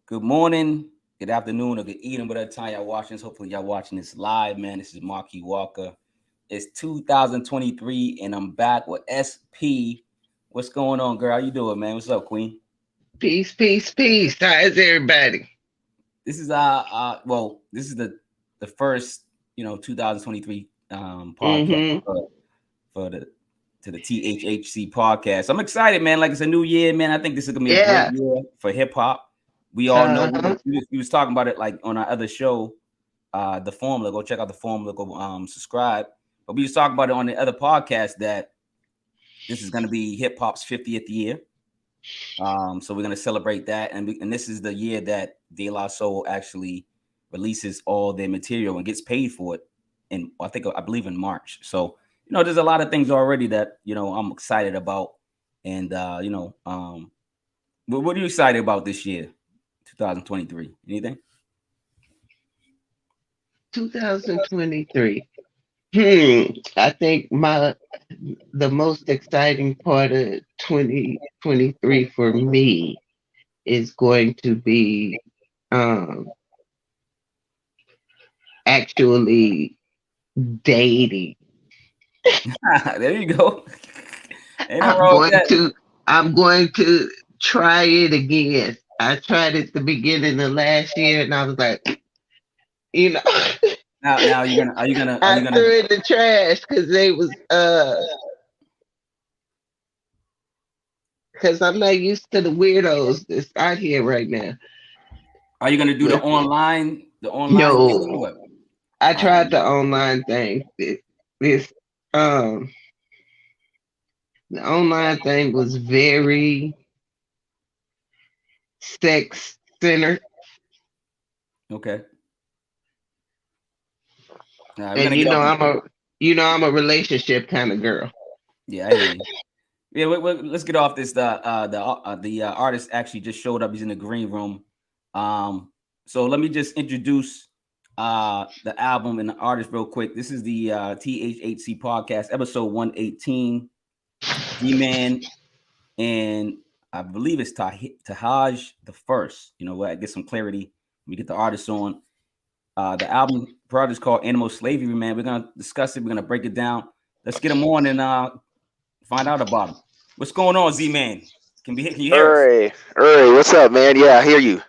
Good morning, good afternoon, or good evening, whatever time y'all watching this. Hopefully, y'all watching this live, man. This is Marky Walker. It's 2023, and I'm back with SP. What's going on, girl? How you doing, man? What's up, Queen? Peace, peace, peace. How's everybody? This is this is the first 2023 podcast Mm-hmm. for the THHC podcast. I'm excited, man. Like it's a new year, man. I think this is gonna be a great Yeah. year for hip hop. We all know Uh-huh. we was talking about it like on our other show, the formula. Go check out the formula. Go subscribe. But we was talking about it on the other podcast that this is going to be hip hop's 50th year. So we're going to celebrate that, and this is the year that De La Soul actually releases all their material and gets paid for it. And I believe in March. So there's a lot of things already that I'm excited about, and what are you excited about this year? 2023. Anything? 2023. I think the most exciting part of 2023 for me is going to be actually dating. There you go. Ain't no I'm wrong with going that. to I'm going to try it again. I tried it the beginning of last year and I was like, you know. Now you're gonna are I you gonna threw it in the trash because I'm not used to the weirdos that's out here right now. do But the online thing or no, what? I All right. tried the online thing. This um the online thing was very sex centered, Okay. Now we're and gonna get off. I'm a relationship kind of girl. Yeah, I hear you. Yeah, let's get off this. The artist actually just showed up. He's in the green room. So let me just introduce the album and the artist real quick. This is the THHC podcast, episode 118. ZMan and I believe it's Tahaj the first. I get some clarity. We get the artist on. The album project is called Animal Slavery, man. We're gonna discuss it. We're gonna break it down. Let's get him on and find out about him. What's going on, Z-Man? Can you hear us? Uri, what's up, man? Yeah, I hear you.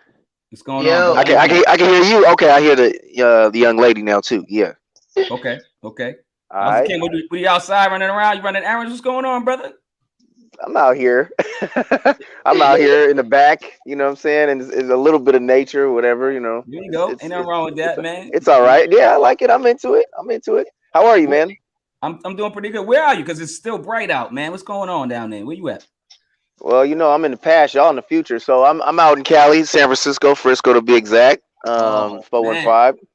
What's going on, Yo, brother? How you been? I can hear you. Okay, I hear the young lady now too. Yeah. Okay. All How's the right. kid? What are you outside running around? You running errands? What's going on, brother? I'm out here. I'm out here in the back. You know what I'm saying? And it's a little bit of nature, whatever. There you go. Ain't nothing wrong with that, man. It's all right. Yeah, I like it. I'm into it. How are you, Well, man? I'm doing pretty good. Where are you? Because it's still bright out, man. What's going on down there? Where you at? Well, I'm in the past, y'all in the future. So I'm out in Cali, San Francisco, Frisco to be exact. Oh man. 415.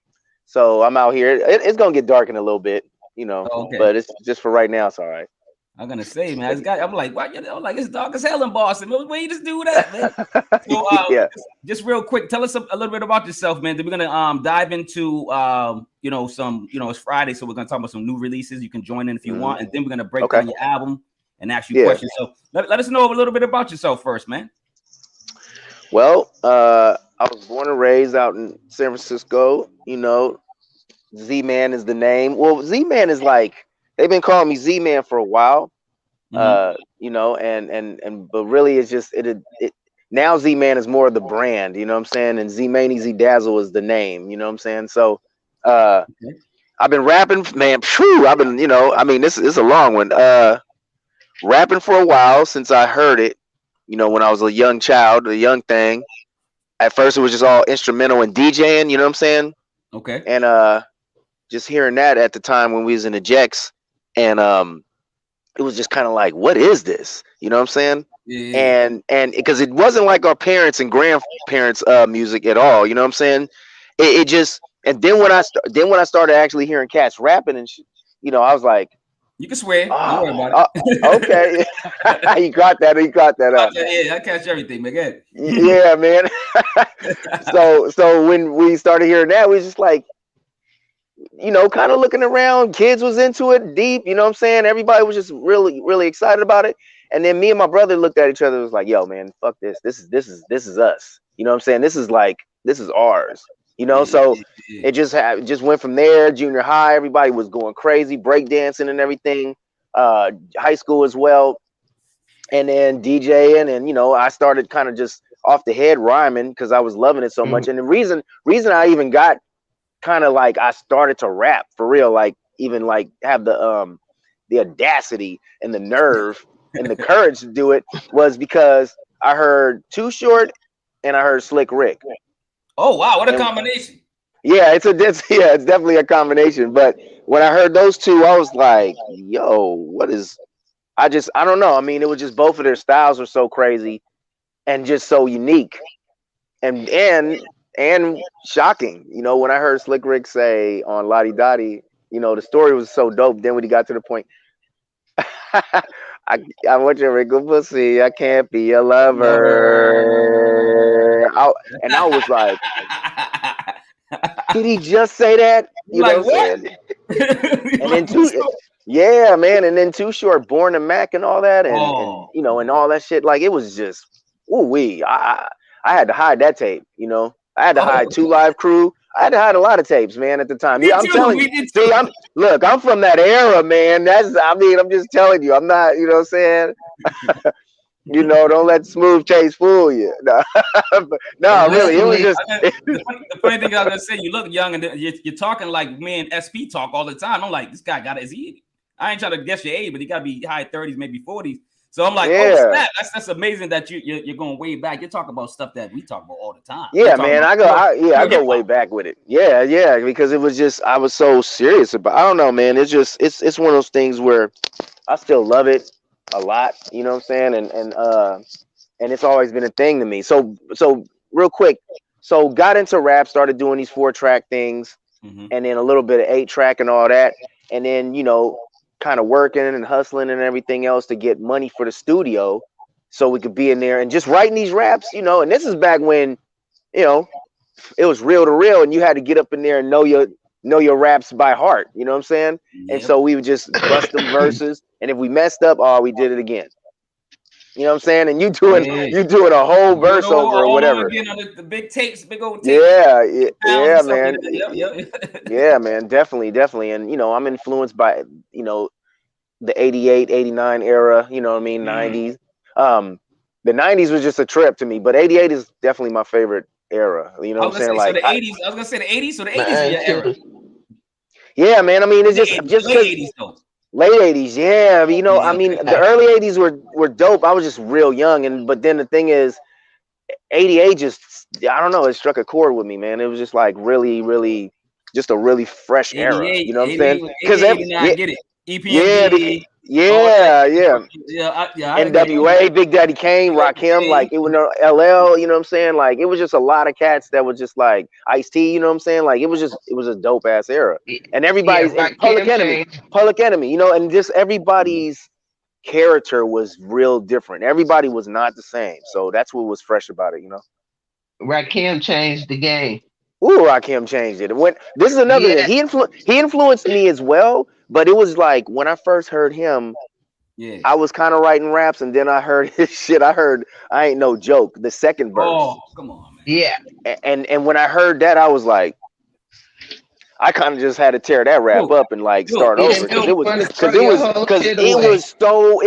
So I'm out here. It's gonna get dark in a little bit, Oh, okay. but it's just for right now. It's all right. I'm gonna say, man, I'm like, why? I'm like, it's dark as hell in Boston. Where you just do that, man? So, Yeah. just real quick, tell us a little bit about yourself, man. Then we're gonna dive into some it's Friday, so we're gonna talk about some new releases. You can join in if you want, and then we're gonna break Okay. down your album and ask you Yeah. questions. So let us know a little bit about yourself first, man. Well, I was born and raised out in San Francisco. Z-Man is the name. Well, Z-Man is like they've been calling me Z-Man for a while. Mm-hmm. But really it's just it now Z-Man is more of the brand, you know what I'm saying? And Z-Mani Z Dazzle is the name, you know what I'm saying? So Okay. I've been rapping, man. Phew, I've been, this is a long one. Rapping for a while since I heard it, when I was a young child, a young thing. At first it was just all instrumental and DJing, you know what I'm saying? Okay. And just hearing that at the time when we was in the Jacks, and it was just kind of like, what is this? You know what I'm saying? Yeah. And because it wasn't like our parents and grandparents music at all, you know what I'm saying? It just, and then when I started actually hearing cats rapping and I was like, You can swear. Don't worry oh, about it. okay. You got that. Yeah, I catch everything, man. Go ahead. Yeah, man. So when we started hearing that, we was just like, kind of looking around. Kids was into it deep, you know what I'm saying? Everybody was just really, really excited about it. And then me and my brother looked at each other and was like, yo, man, fuck this. This is us. You know what I'm saying? This is ours. You know, so it just went from there. Junior high, everybody was going crazy, breakdancing and everything. High school as well. And then DJing, and I started kind of just off the head rhyming because I was loving it so much. And the reason I even got kind of like I started to rap for real, like even like have the audacity and the nerve and the courage to do it was because I heard Too Short and I heard Slick Rick. Oh wow, what a combination! Yeah, it's definitely a combination. But when I heard those two, I was like, yo, what is? I don't know. I mean, it was just both of their styles were so crazy and just so unique and shocking. When I heard Slick Rick say on Lottie Dottie, the story was so dope. Then when he got to the point, I want your wrinkle pussy. I can't be a lover. And I was like, did he just say that? You like, know what I'm saying? And then yeah, man. And then Too Short, Born to Mac and all that. And and all that shit. Like, it was just, ooh-wee. I had to hide that tape, I had to hide 2 Live Crew. I had to hide a lot of tapes, man, at the time. Me I'm too, telling you. See, I'm from that era, man. I'm just telling you. I'm not, you know what I'm saying? Don't let Smooth Chase fool you. No, really, it was just. The funny thing I was gonna say, you look young and you're talking like me and SP talk all the time. I'm like, this guy I ain't trying to guess your age, but he gotta be high 30s, maybe 40s. So I'm like, oh snap, that's amazing that you're going way back. You're talking about stuff that we talk about all the time. Yeah, man, I go way back with it. Yeah, because it was just I was so serious about. I don't know, man. It's just it's one of those things where I still love it a lot. You know what I'm saying? And it's always been a thing to me. So real quick, so got into rap, started doing these 4-track things, and then a little bit of 8-track and all that, and then kind of working and hustling and everything else to get money for the studio so we could be in there and just writing these raps, and this is back when, it was reel to reel and you had to get up in there and know your raps by heart, you know what I'm saying? Yep. And so we would just bust them verses, and if we messed up, we did it again. You know what I'm saying? And you doing a whole verse over or whatever. Again on the big tapes, big old tapes. Yeah, man. Yeah, man, definitely. And I'm influenced by the 88, 89 era, you know what I mean, 90s. The 90s was just a trip to me, but 88 is definitely my favorite era. You know what I'm saying? Like the 80s, I was gonna say the 80s, so the 80s is your era. Yeah, man. I mean, it's just late 80s though. Late 80s, yeah. I mean, the early 80s were dope. I was just real young, but then the thing is, 88 just, I don't know, it struck a chord with me, man. It was just like really, really, just a really fresh era. You know what I'm saying? Because I get it. EPMD, NWA, Big Daddy Kane, Rakim, like it was LL, you know what I'm saying? Like it was just a lot of cats that was just like Ice-T, you know what I'm saying? Like it was a dope ass era. And everybody's Public Enemy, and just everybody's character was real different. Everybody was not the same. So that's what was fresh about it, Rakim changed the game. Ooh, Rakim changed it. This is another thing. He influenced me as well. But it was like when I first heard him, I was kind of writing raps, and then I heard his shit. I heard I Ain't No Joke, the second verse. Oh, come on, man. Yeah. And when I heard that, I was like, I kind of just had to tear that rap up and like start over because it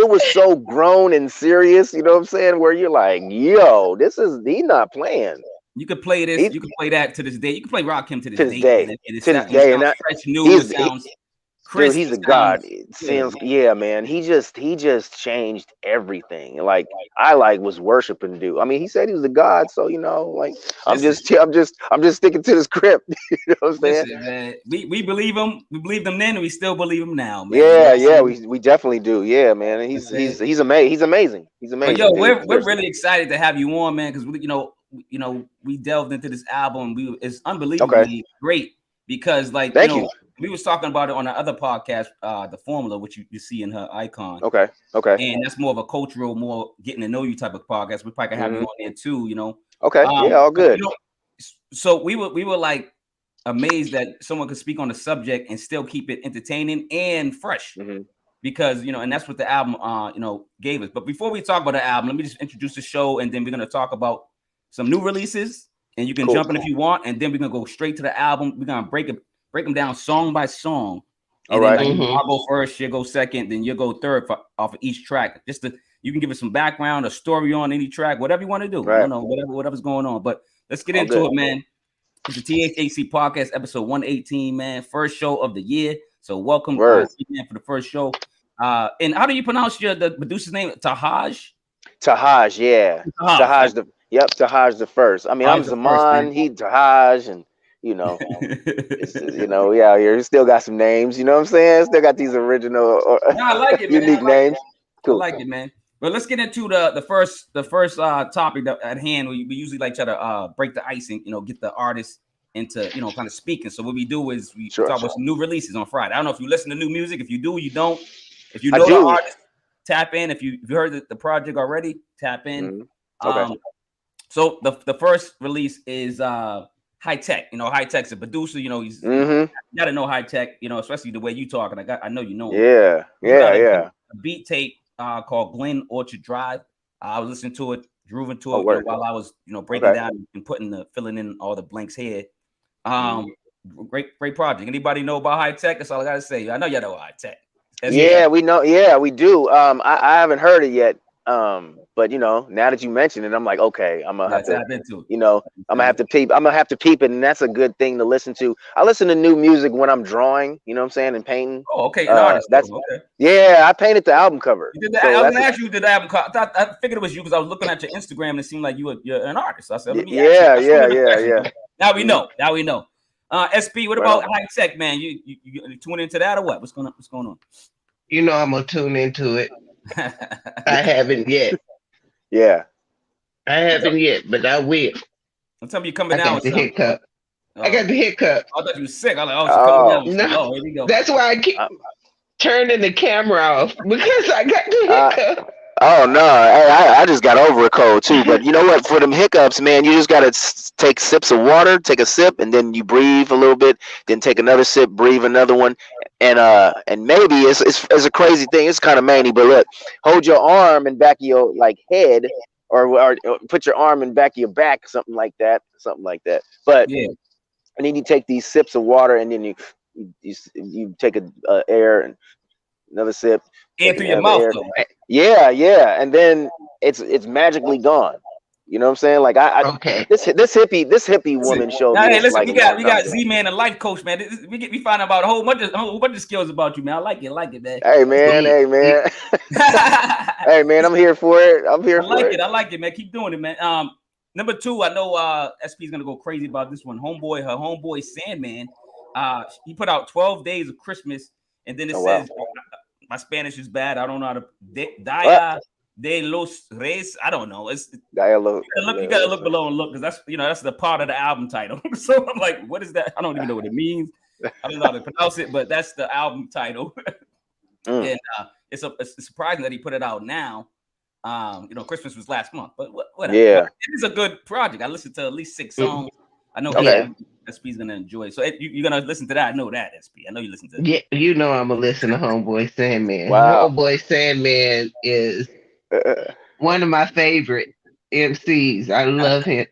was so grown and serious. You know what I'm saying? Where you're like, yo, he's not playing. You could play this. You could play that to this day. You can play Rakim to this day. It sounds fresh, new. It sounds. Dude, he's a god. Yeah, man. He just changed everything. Like I was worshiping dude. I mean, he said he was a god, so like I'm just sticking to the script. You know what I'm saying? Listen, man, we believe him. We believed him then, and we still believe him now, man. Yeah, we definitely do. Yeah, man. He's amazing. He's amazing. But yo, we're really excited to have you on, man, because we delved into this album. It's unbelievably great because thank you. We was talking about it on our other podcast, The Formula, which you see in her icon. Okay. And that's more of a cultural, more getting to know you type of podcast. We probably can have you on there too, Okay. All good. So we were like amazed that someone could speak on the subject and still keep it entertaining and fresh. because and that's what the album gave us. But before we talk about the album, let me just introduce the show, and then we're gonna talk about some new releases, and you can jump in if you want, and then we're gonna go straight to the album. We're gonna break them down song by song. And then I'll go first, you'll go second, then you'll go third off of each track. You can give us some background, a story on any track, whatever you want to do. Right. I don't know, whatever's going on. But let's get into it, man. It's the THHC podcast, episode 118, man. First show of the year. So welcome for the first show. And how do you pronounce the producer's name? Tahaj? Tahaj, yeah. Tahaj the first. I mean, I'm ZMan, he Tahaj, and yeah, you still got some names, you know what I'm saying? Still got these original I like it, unique names. Cool. I like it, man. But let's get into the first topic at hand. We usually like try to break the ice and get the artist into kind of speaking. So what we do is we talk about some new releases on Friday. I don't know if you listen to new music. If you do, you don't. If you know the artist, tap in. If you heard the project already, tap in. Okay. So the first release is High Tech. High Tech's a producer. He's you gotta know High Tech. Especially the way you talking. I know you know him. Yeah. A beat tape called Glen Orchard Drive. I was listening to it, grooving to it while I was breaking down and filling in all the blanks here. Great project. Anybody know about High Tech? That's all I gotta say. I know y'all know High Tech. We know. Yeah, we do. I haven't heard it yet. But now that you mention it, I'm like, okay, I'm gonna have to, I'm gonna have to peep. I'm gonna have to peep it, and that's a good thing to listen to. I listen to new music when I'm drawing, you know what I'm saying, and painting. Oh, okay. I painted the album cover. You did that. I was gonna ask you, did the album cover? I figured it was you because I was looking at your Instagram and it seemed like you're an artist. So I said, let me ask you. Now we know. SP, what about High Tech, man? You tune into that or what? What's going on? I'm gonna tune into it. I haven't yet. Yeah. I haven't yet, but I will. What time you coming down with the hiccup? I got the hiccup. I thought you were sick. I was like, oh, she's coming down. No, here we go. That's why I keep turning the camera off because I got the hiccup. Oh no, I just got over a cold too. But you know what? For them hiccups, man, you just gotta take sips of water, take a sip, and then you breathe a little bit. Then take another sip, breathe another one, and maybe it's a crazy thing. It's kind of manny, but look, hold your arm in back of your head, or put your arm in back of your back, something like that. But and then you take these sips of water, and then you take a air and another sip. Air through your mouth, though. Yeah, and then it's magically gone. You know what I'm saying? Like this hippie woman showed me. Hey, listen, we got ZMan, a life coach, man. We find out about a whole bunch of skills about you, man. I like it, man. Hey man. Hey man, I'm here for it. I like it, man. Keep doing it, man. Number 2, I know SP is gonna go crazy about this one. Her homeboy Sandman. He put out 12 Days of Christmas, and then it says. Wow. My Spanish is bad. I don't know how to Dia de los Reyes. I don't know. You gotta look below and look because that's the part of the album title. So I'm like, what is that? I don't even know what it means. I don't know how to pronounce it, but that's the album title. And it's surprising that he put it out now. Christmas was last month, but whatever. Yeah, it is a good project. I listened to at least 6 songs. I know SP's gonna enjoy it. So you're gonna listen to that. I know that, SP. I know you listen to that. Yeah, I'm gonna listen to Homeboy Sandman. Wow. Homeboy Sandman is one of my favorite MCs. I love him.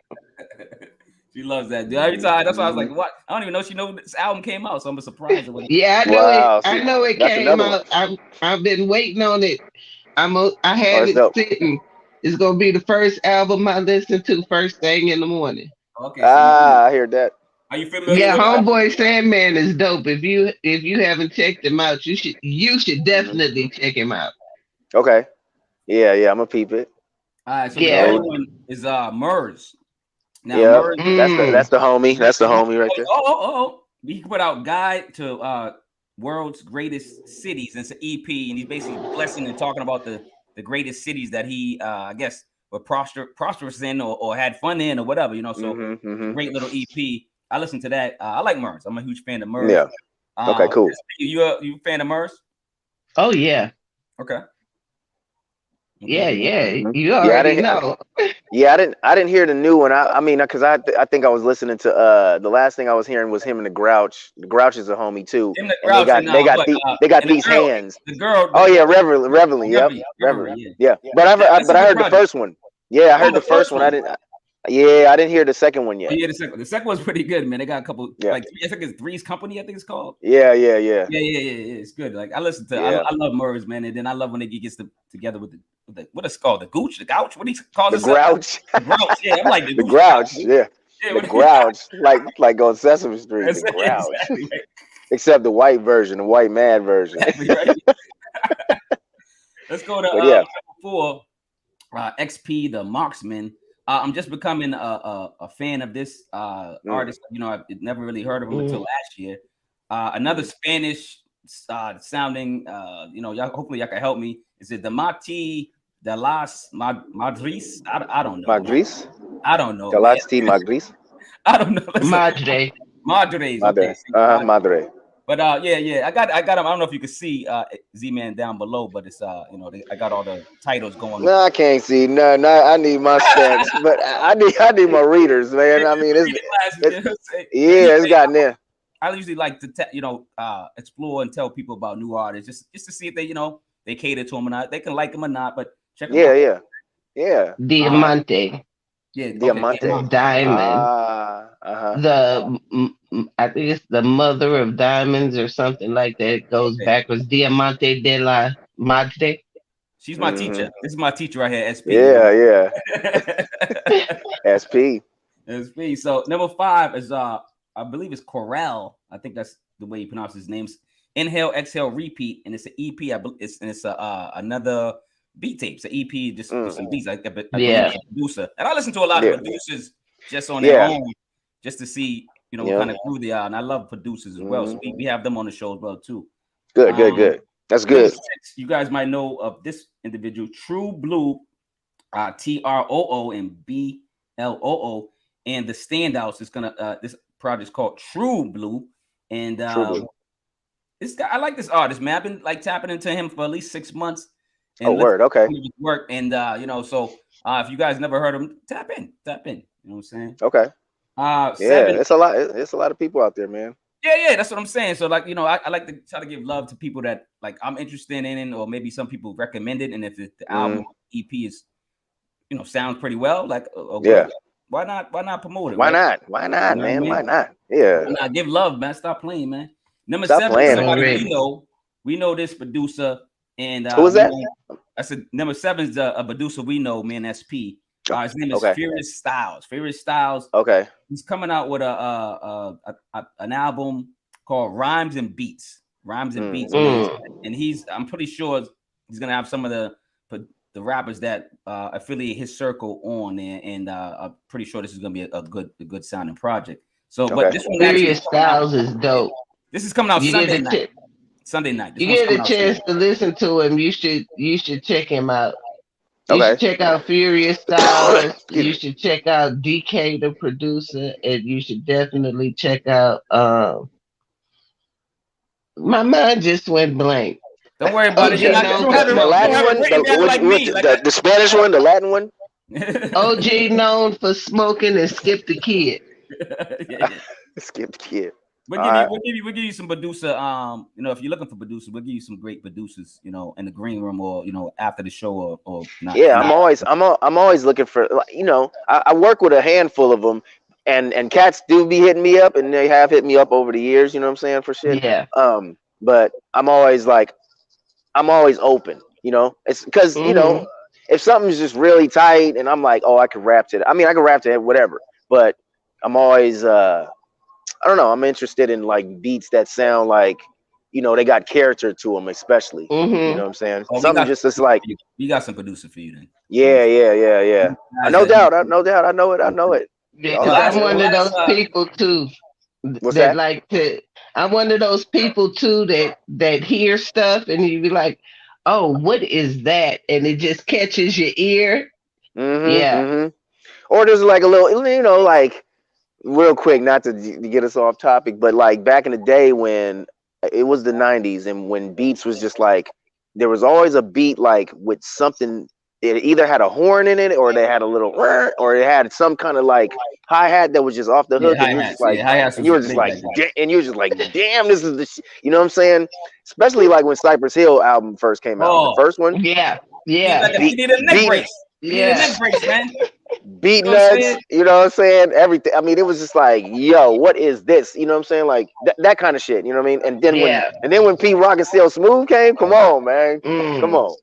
She loves that dude. Every time, that's why I was like, what? I don't even know she knows this album came out, so I'm surprised. Yeah, I know I know it came out. I've been waiting on it. I had it sitting. It's gonna be the first album I listen to first thing in the morning. Okay. I hear that. Are you familiar? Yeah, Homeboy Sandman is dope. If you haven't checked him out, you should definitely check him out. Okay. Yeah, I'm gonna peep it. All right. So the other one is Murs. Now, Murs, that's the homie. That's the homie right there. Oh. He put out Guide to World's Greatest Cities. And it's an EP, and he's basically blessing and talking about the greatest cities that he I guess were prosperous in or had fun in or whatever, So great little EP. I listened to that. I like Murs. I'm a huge fan of Murs. Yeah. Okay, cool. You a fan of Murs? Oh yeah. Okay. Yeah, yeah. Mhm. You Yeah, already know. I didn't hear the new one. I mean, because I think I was listening to the last thing I was hearing was him and the Grouch. The Grouch is a homie too, Him, the and they Grouch, got and they got and the these girl, hands. the girl, Oh yeah, Reveille, yep, Reveille, Reveille, yeah. yeah. But That's but a I good heard the project. first one. Yeah, I Oh, heard the first one. I didn't. Yeah, I didn't hear the second one yet. Oh, yeah, the second one's pretty good, man. They got a couple, Yeah, like I think it's Three's Company. I think it's called. yeah. Yeah. It's good. Like I listen to, Yeah. I love Murs, man, and then I love when they gets together with the what is called the Gooch, the Gouch. What he calls The himself? Grouch. The Grouch. Yeah, I'm like the The Gooch. Grouch. Yeah. Yeah, The Grouch, like on Sesame Street. The Grouch. exactly right. Except the white version, the white mad version. Exactly right. Let's go to But yeah. number 4, XP the Marksman. I'm just becoming a fan of this artist. You know, I've never really heard of him until last year. Another Spanish sounding. You know, y'all, hopefully y'all can help me. Is it the Mati de las Madris? I don't know. Madris? I don't know. Galati Madris? I don't know. Madre. Madres. Okay. Madre. But yeah, I got them. I don't know if you can see ZMan down below, but it's you know, I got all the titles going. No, I can't see. No, I need my specs, but I need my readers, man. I mean, it's gotten there. I usually like to explore and tell people about new artists, just to see if they they cater to them or not. They can like them or not, but check them out. Yeah. Diamante. Diamante. Diamond. I think it's the mother of diamonds or something like that. It goes backwards. Diamante de la Madre. She's my teacher. This is my teacher right here, SP. Yeah. SP. SP. So number 5 is I believe it's Corel. I think that's the way he pronounces his names. Inhale, exhale, repeat, and it's an EP. It's another beat tape. It's an EP, just some beats. Like a producer, and I listen to a lot of producers just on their own, just to see what kind of crew they are. And I love producers as well. So we have them on the show as well too. Good. That's good. 6, you guys might know of this individual, True Blue, TROO and BLOO, and the standouts is gonna this project is called True Blue, and this guy, I like this artist, man. I've been like tapping into him for at least 6 months. And word, okay. Work and so if you guys never heard him, tap in. You know what I'm saying? Okay. 7, it's a lot. It's a lot of people out there, man. Yeah, that's what I'm saying. So like, I like to try to give love to people that like I'm interested in, or maybe some people recommend it. And if the album EP is, sounds pretty well, like why not promote it? Why not, man? Why not? Yeah. Why not? Give love, man. Stop playing, man. Number 7 is somebody we know this producer, and who is that? I said number 7 is a producer we know, man. SP. His name is Furious Styles. Okay. He's coming out with an album called Rhymes and Beats. And I'm pretty sure he's gonna have some of the rappers that affiliate his circle on there, and I'm pretty sure this is gonna be a good sounding project. So, but this one, Furious Styles is dope. This is coming out Sunday night. You get a chance to listen to him. You should check him out. You should check out Furious Styles. You should check out DK, the producer, and you should definitely check out. My mind just went blank. Don't worry about it. The Latin one, the Spanish one, the Latin one. OG known for smoking and Skip the Kid. Skip the Kid. We'll give you some producer. If you're looking for producers, we'll give you some great producers. In the green room, or after the show, or not. Yeah, I'm always looking for. I work with a handful of them, and cats do be hitting me up, and they have hit me up over the years. You know what I'm saying, for shit. Yeah. But I'm always open. It's because if something's just really tight, and I'm like, oh, I can rap to it. I mean, I can rap to it, whatever. But I'm always I don't know. I'm interested in like beats that sound like, they got character to them, especially. You know what I'm saying? Something just like we got some producer for you then. Yeah. No doubt. I know it. Yeah, I'm one of those people too. I'm one of those people too that hear stuff and you be like, oh, what is that? And it just catches your ear. Or there's like a little, like. Real quick, not to get us off topic, but like back in the day when it was the 90s and when beats was just like, there was always a beat like with something it either had a horn in it, or they had a little, or it had some kind of like hi-hat that was just off the hook, and you're just like, and you were just like, and you're just like, damn, this is the you know what I'm saying? Especially like when Cypress Hill album first came out, the first one. Yeah. You need a neck brace. You need a neck brace, man. Beat nuts, you know what I'm saying? Everything. I mean, it was just like, yo, what is this? You know what I'm saying? Like that kind of shit. You know what I mean? And then when Pete Rock and Still Smooth came, come on, man, come on.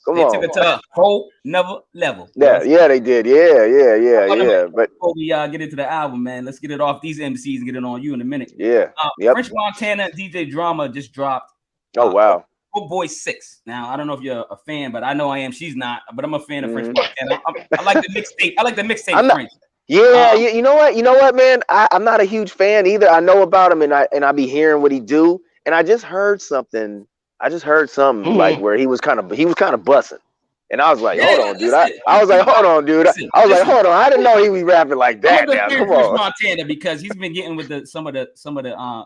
They took it to a whole nother level. Yeah, they did. Yeah. But before we get into the album, man, let's get it off these MCs and get it on you in a minute. Yeah. French Montana, DJ Drama just dropped. Oh wow. Good Boy 6. Now I don't know if you're a fan, but I know I am. She's not, but I'm a fan of French Montana. I like the mixtape. I like the mixtape French. Yeah, you know what, man? I'm not a huge fan either. I know about him, and I be hearing what he do, and I just heard something. Like where he was kind of bussing, and I was like, hold on, dude. I was like, hold on, dude. I was like, hold on. I didn't know he was rapping like that. Now, come on, Montana, because he's been getting with some of the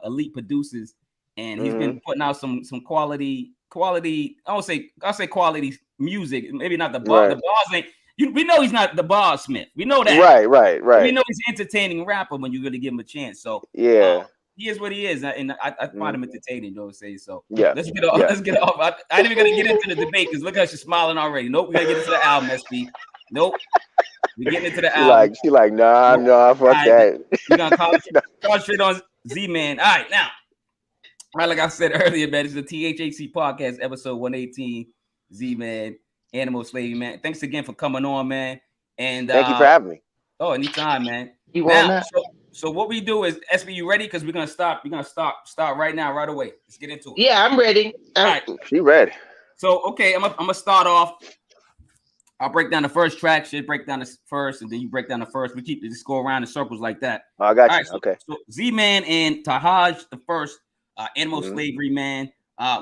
elite producers, and he's been putting out some quality. I'll say quality music. Maybe not the bar. Right. The bars ain't. We know he's not the bar Smith. We know that. Right. We know he's an entertaining rapper when you really give him a chance. So yeah. He is what he is, and I find him entertaining. Don't say so. Yeah. Let's get off. Yeah. Let's get off. I ain't even gonna get into the debate because look how she's smiling already. Nope, we gotta get into the album, SP. Nope, we getting into the album. She like, nah, fuck that. We gonna concentrate on ZMan. All right, now, like I said earlier, man, it's the THHC podcast, episode 118. ZMan, Animal Slavery, man. Thanks again for coming on, man. And thank you for having me. Oh, anytime, man. You want that? So what we do is, SB, you ready? Because we're gonna start right now, right away. Let's get into it. Yeah, I'm ready. All right, she ready. So okay, I'm gonna start off. I'll break down the first track. Should break down the first, and then you break down the first. We keep just go around in circles like that. Oh, I got you. Right, okay. So ZMan and Tahaj, the first Animal Slavery, man,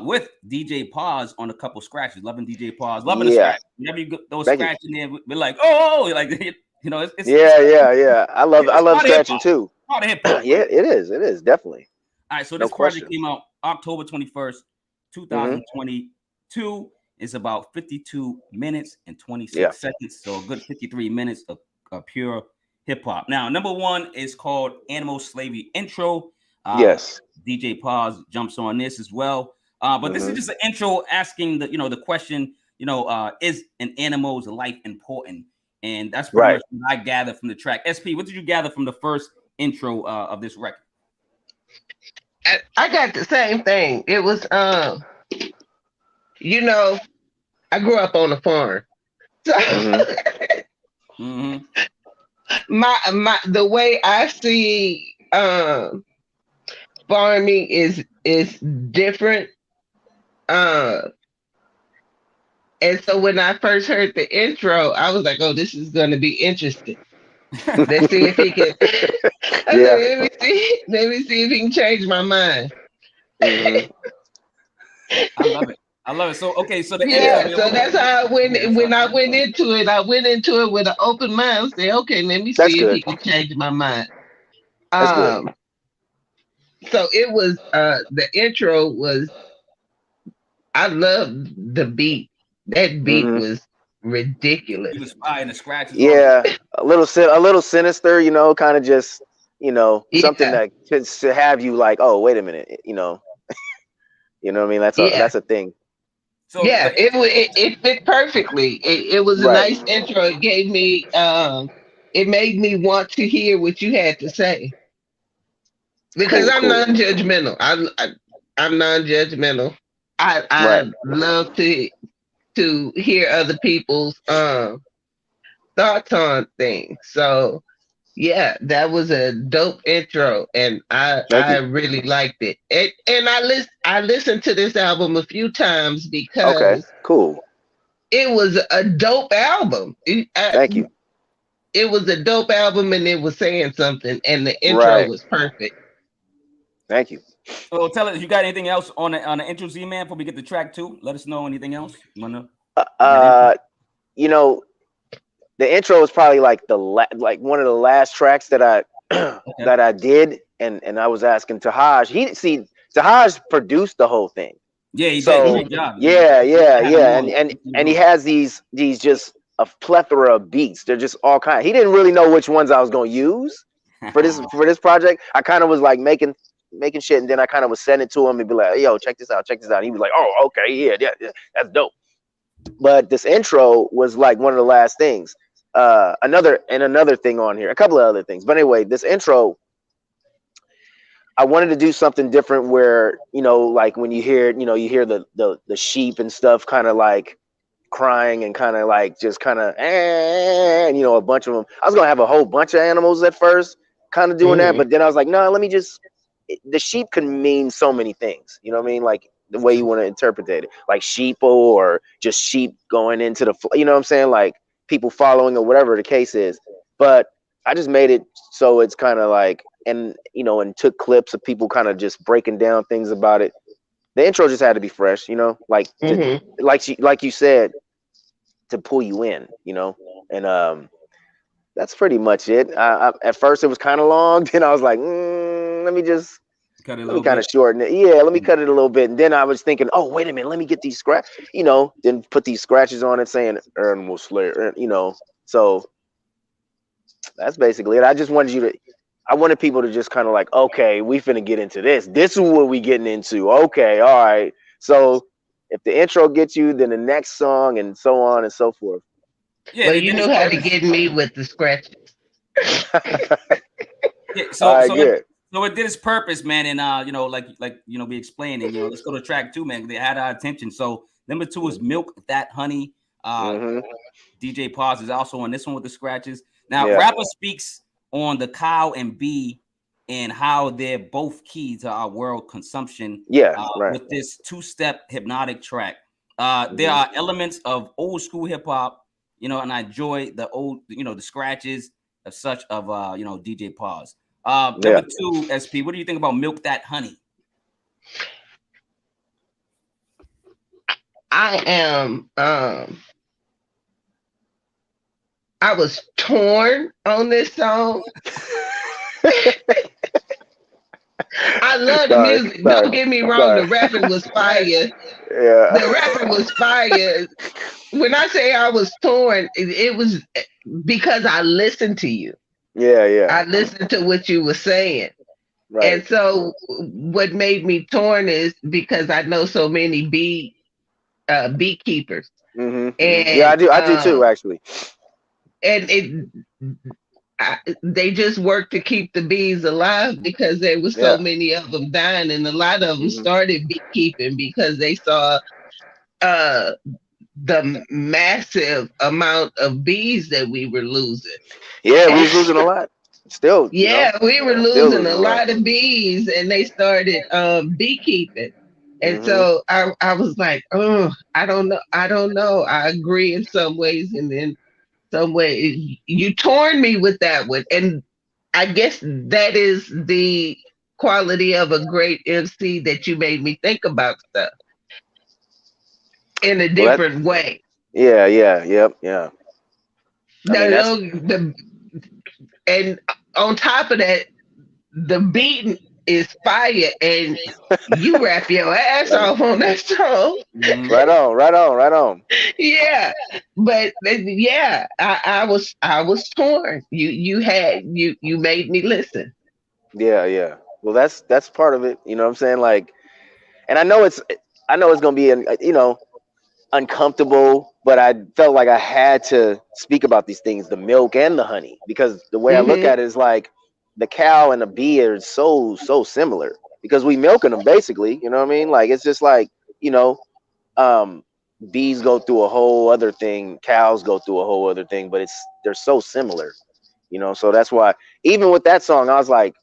with DJ Pause on a couple scratches. Loving DJ Pause. Loving the scratch. Whenever you get those scratches in there, we're like, oh, like. You know, it's yeah. I love scratching too. Yeah, it is definitely. All right, so this project came out October 21st, 2022. It's about 52 minutes and 26 seconds, so a good 53 minutes of pure hip hop. Now, number one is called Animal Slavery Intro. Yes, DJ Pause jumps on this as well, but this is just an intro asking the question. Is an animal's life important? And that's pretty much what I gathered from the track. SP, what did you gather from the first intro of this record? I got the same thing. It was, I grew up on a farm. So the way I see farming is different. And so when I first heard the intro, I was like, oh, this is going to be interesting. Let's see if he can. Let me see if he can change my mind. I love it. So okay, so so that's how I went. When I went into it with an open mind. I said, okay, let me see if he can change my mind. So it was the intro was. I love the beat. That beat was ridiculous. He was flying the scratches. Yeah, a little sinister, kind of just, something that to have you like, oh, wait a minute, you know what I mean? That's a thing. So it fit perfectly. It was a nice intro. It gave me, it made me want to hear what you had to say because I'm non-judgmental. I'm non-judgmental. I love to hear other people's thoughts on things. So yeah, that was a dope intro, and I really liked it. And I listened to this album a few times because cool. It was a dope album. Thank you. It was a dope album, and it was saying something, and the intro was perfect. Thank you. So tell us, you got anything else on the intro, Z-Man, before we get to track 2? Let us know anything else. You wanna? The intro is probably like one of the last tracks that I that I did, and I was asking Tahaj. Tahaj produced the whole thing. Yeah, he did a great job. Yeah, and he has these just a plethora of beats. They're just all kind. He didn't really know which ones I was gonna use for this project. I kind of was like making shit, and then I kind of was sending it to him and be like, "Yo, check this out, check this out." And he was like, "Oh, okay, yeah, that's dope." But this intro was like one of the last things. Another thing on here, a couple of other things. But anyway, this intro, I wanted to do something different where, you know, like when you hear, you know, you hear the sheep and stuff kind of like crying and kind of like just kind of, and you know, a bunch of them. I was gonna have a whole bunch of animals at first, kind of doing that, but then I was like, no, let me just. The sheep can mean so many things, you know what I mean? Like the way you want to interpret it, like sheeple or just sheep going into the, you know what I'm saying? Like people following or whatever the case is. But I just made it so it's kind of like, and you know, and took clips of people kind of just breaking down things about it. The intro just had to be fresh, you know, like like you said, to pull you in, you know, and that's pretty much it. At first it was kind of long, then I was like, let me kind of shorten it. Yeah, let me cut it a little bit. And then I was thinking, oh, wait a minute, let me get these you know, then put these scratches on it saying Animal Slayer, you know. So that's basically it. I wanted people to just kind of like, okay, we finna get into this. This is what we getting into. Okay, all right. So if the intro gets you, then the next song and so on and so forth. Yeah, well, you know how to get me with the scratches. Yeah, so it did its purpose, man, and you know, like you know, we explained, and you know, let's go to track 2, man. They had our attention. So number 2 is Milk That Honey. DJ Pause is also on this one with the scratches. Now, rapper speaks on the cow and bee and how they're both key to our world consumption. With this 2-step hypnotic track, there are elements of old school hip hop, you know, and I enjoy the old, you know, the scratches of such of you know, DJ Pause. Number 2, SP, what do you think about Milk That Honey? I was torn on this song. I love the music. Don't get me wrong, the rapping was fire. Yeah. The rapping was fire. When I say I was torn, it was because I listened to you. Yeah. I listened to what you were saying. Right. And so what made me torn is because I know so many beekeepers. And yeah, I do too, actually. And they just work to keep the bees alive because there was so many of them dying, and a lot of them started beekeeping because they saw the massive amount of bees that we were losing. Yeah, we was losing a lot. Still, yeah, you know, we were losing a lot of bees, and they started beekeeping. And so I was like, oh, I don't know. I agree in some ways, and then some way you torn me with that one. And I guess that is the quality of a great MC, that you made me think about stuff in a different way. Yeah. And on top of that, the beating is fire, and you rap your ass off on that song. Right on. Yeah, but yeah, I was torn. You made me listen. Yeah. Well, that's part of it. You know what I'm saying? Like, and I know it's gonna be you know, uncomfortable, but I felt like I had to speak about these things, the milk and the honey, because the way I look at it is like the cow and the bee are so similar because we milking them basically, you know what I mean? Like, it's just like, you know, bees go through a whole other thing, cows go through a whole other thing, but they're so similar, you know? So that's why even with that song, I was like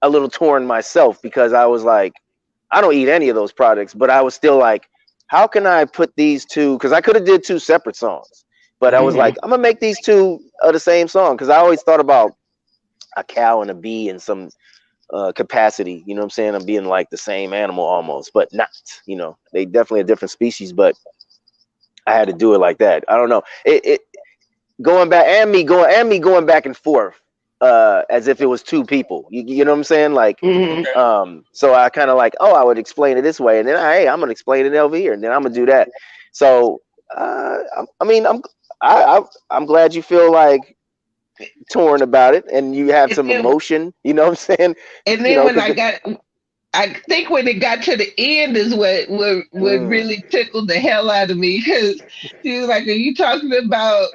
a little torn myself, because I was like, I don't eat any of those products, but I was still like, how can I put these two? Because I could have did 2 separate songs, but I was like, I'm gonna make these 2 of the same song, because I always thought about a cow and a bee in some capacity, you know what I'm saying? I'm being like the same animal almost, but not, you know, they definitely a different species, but I had to do it like that. I don't know. It going back and me going back and forth as if it was 2 people. You know what I'm saying? Like, so I kind of like, oh, I would explain it this way, and then hey, I'm gonna explain it over here, and then I'm gonna do that. So I mean, I'm glad you feel like torn about it and you have some emotion. You know what I'm saying? And then when I think when it got to the end is what really tickled the hell out of me, because she was like, "Are you talking about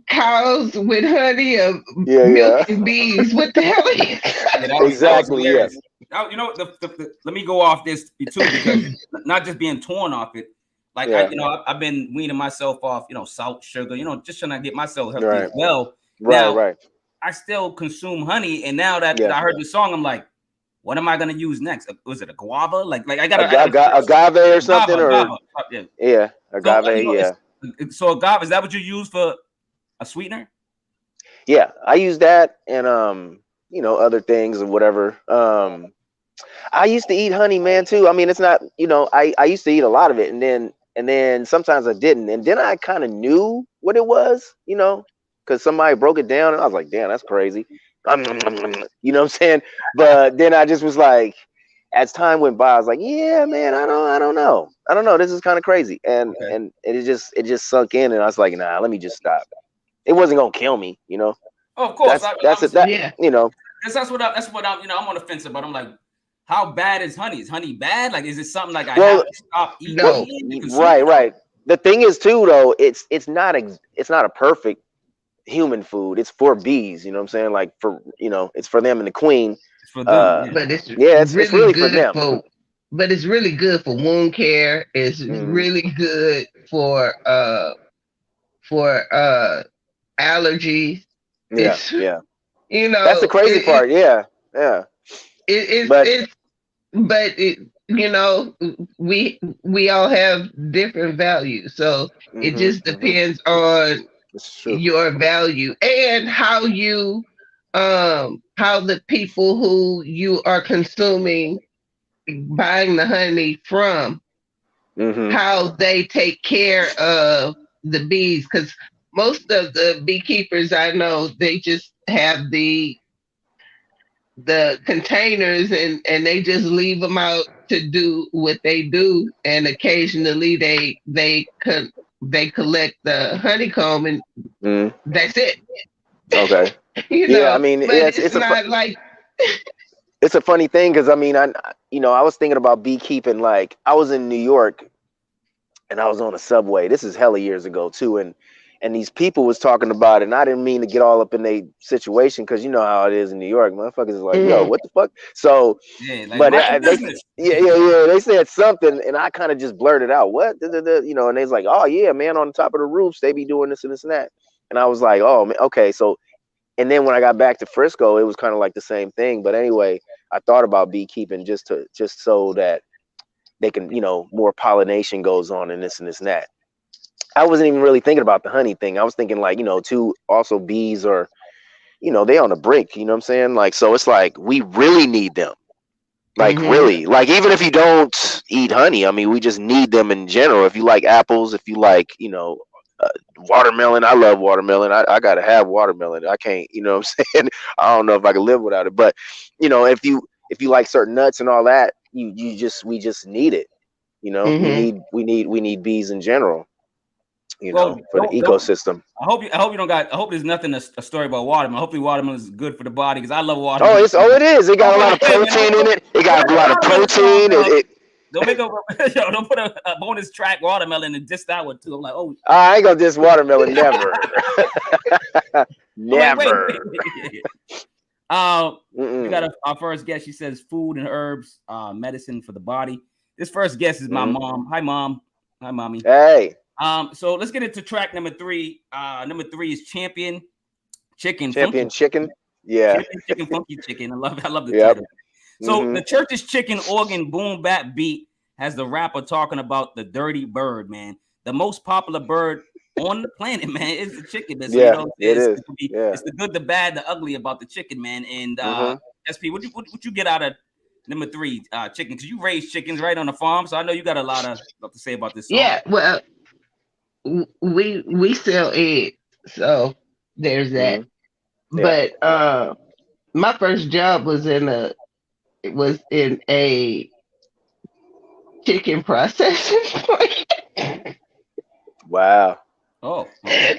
cows with honey or milk and bees? What the hell?" Exactly. Yes. Now, let me go off this too, because not just being torn off it. Like I've been weaning myself off, salt, sugar, just trying to get myself healthy as well. Right. I still consume honey, and now that I heard the song, I'm like, what am I gonna use next? Was it a guava? Like I got agave or something, agave. So agave, is that what you use for a sweetener? Yeah, I use that and other things or whatever. I used to eat honey, man, too. I mean, it's not, I used to eat a lot of it, and then sometimes I didn't, and then I kind of knew what it was, because somebody broke it down, and I was like, damn, that's crazy. You know what I'm saying? But then I just was like, as time went by, I was like, yeah, man, I don't know. This is kind of crazy, and it just sunk in, and I was like, nah, let me just stop. It wasn't gonna kill me, Oh, of course. That's what I'm on the fence about. I'm like, how bad is honey? Is honey bad? Like, is it something like I have to stop eating? No. Right. The thing is too, though, it's not a perfect human food. It's for bees. You know what I'm saying? Like it's for them and the queen. It's for them. But it's really good for them. But it's really good for wound care. It's really good for allergies. Yeah. That's the crazy part. Yeah. We all have different values, so it just depends on your value and how the people who you are buying the honey from, how they take care of the bees, because most of the beekeepers I know, they just have the containers and they just leave them out to do what they do, and occasionally they collect the honeycomb, and that's it. Okay. I mean, it's not like it's a funny thing, because I mean, I was thinking about beekeeping. Like, I was in New York and I was on a subway. This is hella years ago too, and these people was talking about it, and I didn't mean to get all up in their situation, because you know how it is in New York. Motherfuckers is like, yo, what the fuck? So, but they said something, and I kind of just blurted out, what? And they was like, oh yeah, man, on the top of the roofs, they be doing this and this and that. And I was like, oh man, okay. So, and then when I got back to Frisco, it was kind of like the same thing. But anyway, I thought about beekeeping just so that they can, more pollination goes on and this and this and that. I wasn't even really thinking about the honey thing. I was thinking like, too, also bees are, they on the brink, you know what I'm saying? Like, so it's like, we really need them. Like, really, like, even if you don't eat honey, I mean, we just need them in general. If you like apples, if you like, watermelon, I love watermelon. I got to have watermelon. I can't, you know what I'm saying? I don't know if I can live without it, but if you like certain nuts and all that, we just need it. We need bees in general. For the ecosystem. I hope you don't got. I hope there's nothing a story about watermelon. Hopefully, watermelon is good for the body, because I love watermelon. It is. It got a lot of protein in it. It got a lot of protein. Don't put a bonus track watermelon and diss that one too. I'm like, oh, I ain't gonna diss watermelon. Never. Never. We got our first guest. She says food and herbs, medicine for the body. This first guest is my mom. Hi, mom. Hi, mommy. Hey. So let's get into track number 3. Number 3 is Champion Chicken. Champion Chicken. Yeah. Champion Chicken, Funky Chicken. I love the title. So the Church's Chicken organ boom bap beat has the rapper talking about the dirty bird, man. The most popular bird on the planet, man, is the chicken. So, it is. It's the good, the bad, the ugly about the chicken, man. And SP, what you get out of number 3, chicken? Because you raise chickens right on the farm, so I know you got a lot to say about this song. Yeah, well, we sell eggs, so there's that. But my first job was in a chicken processing plant. Wow. Oh, okay.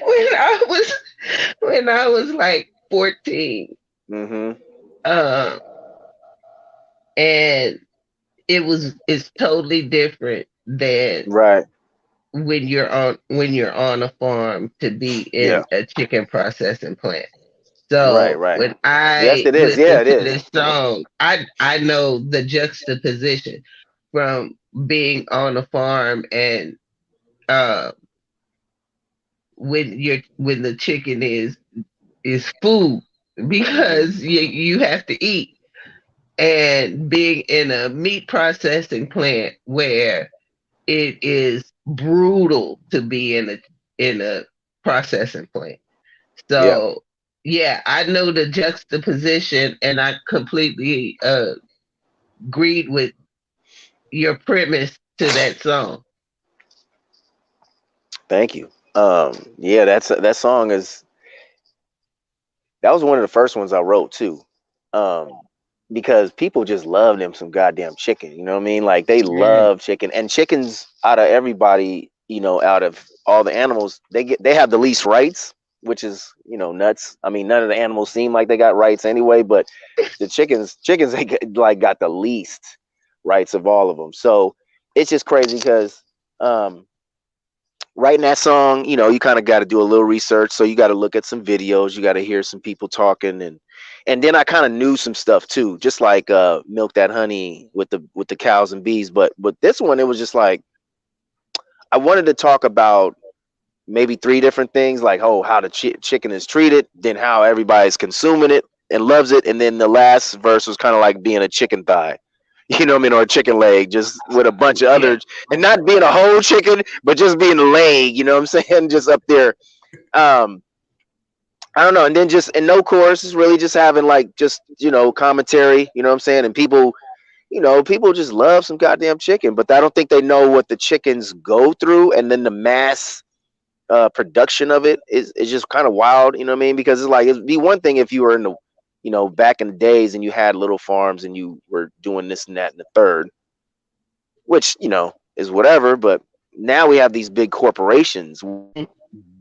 When I was like 14. Mm-hmm. And it's totally different than Right. when you're on a farm to be Yeah. in a chicken processing plant. Right. So Right. when Yes, I it is. Yeah, listen it to is. this song, I know the juxtaposition from being on a farm and uh when the chicken is food because you have to eat, and being in a meat processing plant where it is brutal to be in a processing plant. Yeah. So yeah, I know the juxtaposition, and I completely agreed with your premise to that song. Thank you. Yeah, that song is that was one of the first ones I wrote too. Um, because people just love them some goddamn chicken. You know what I mean? Like they Yeah. love chicken, and chickens out of everybody, out of all the animals, they have the least rights, which is nuts. I mean, none of the animals seem like they got rights anyway, but the chickens like got the least rights of all of them. So it's just crazy because um writing that song, you kind of got to do a little research. So you got to look at some videos, you got to hear some people talking, and then I kind of knew some stuff too, just like milk that honey with the cows and bees. But with this one, it was just like I wanted to talk about maybe three different things, like how the chicken is treated, then how everybody's consuming it and loves it, and then the last verse was kind of like being a chicken thigh. You know what I mean, or a chicken leg, just with a bunch of Yeah. other, and not being a whole chicken, but just being a leg. You know what I'm saying? Just up there. Um, I don't know. And then just and no chorus is really just having like just commentary. You know what I'm saying? And people just love some goddamn chicken, but I don't think they know what the chickens go through, and then the mass production of it is just kind of wild. You know what I mean? Because it's like it'd be one thing if you were in the back in the days and you had little farms and you were doing this and that and the third, which is whatever. But now we have these big corporations,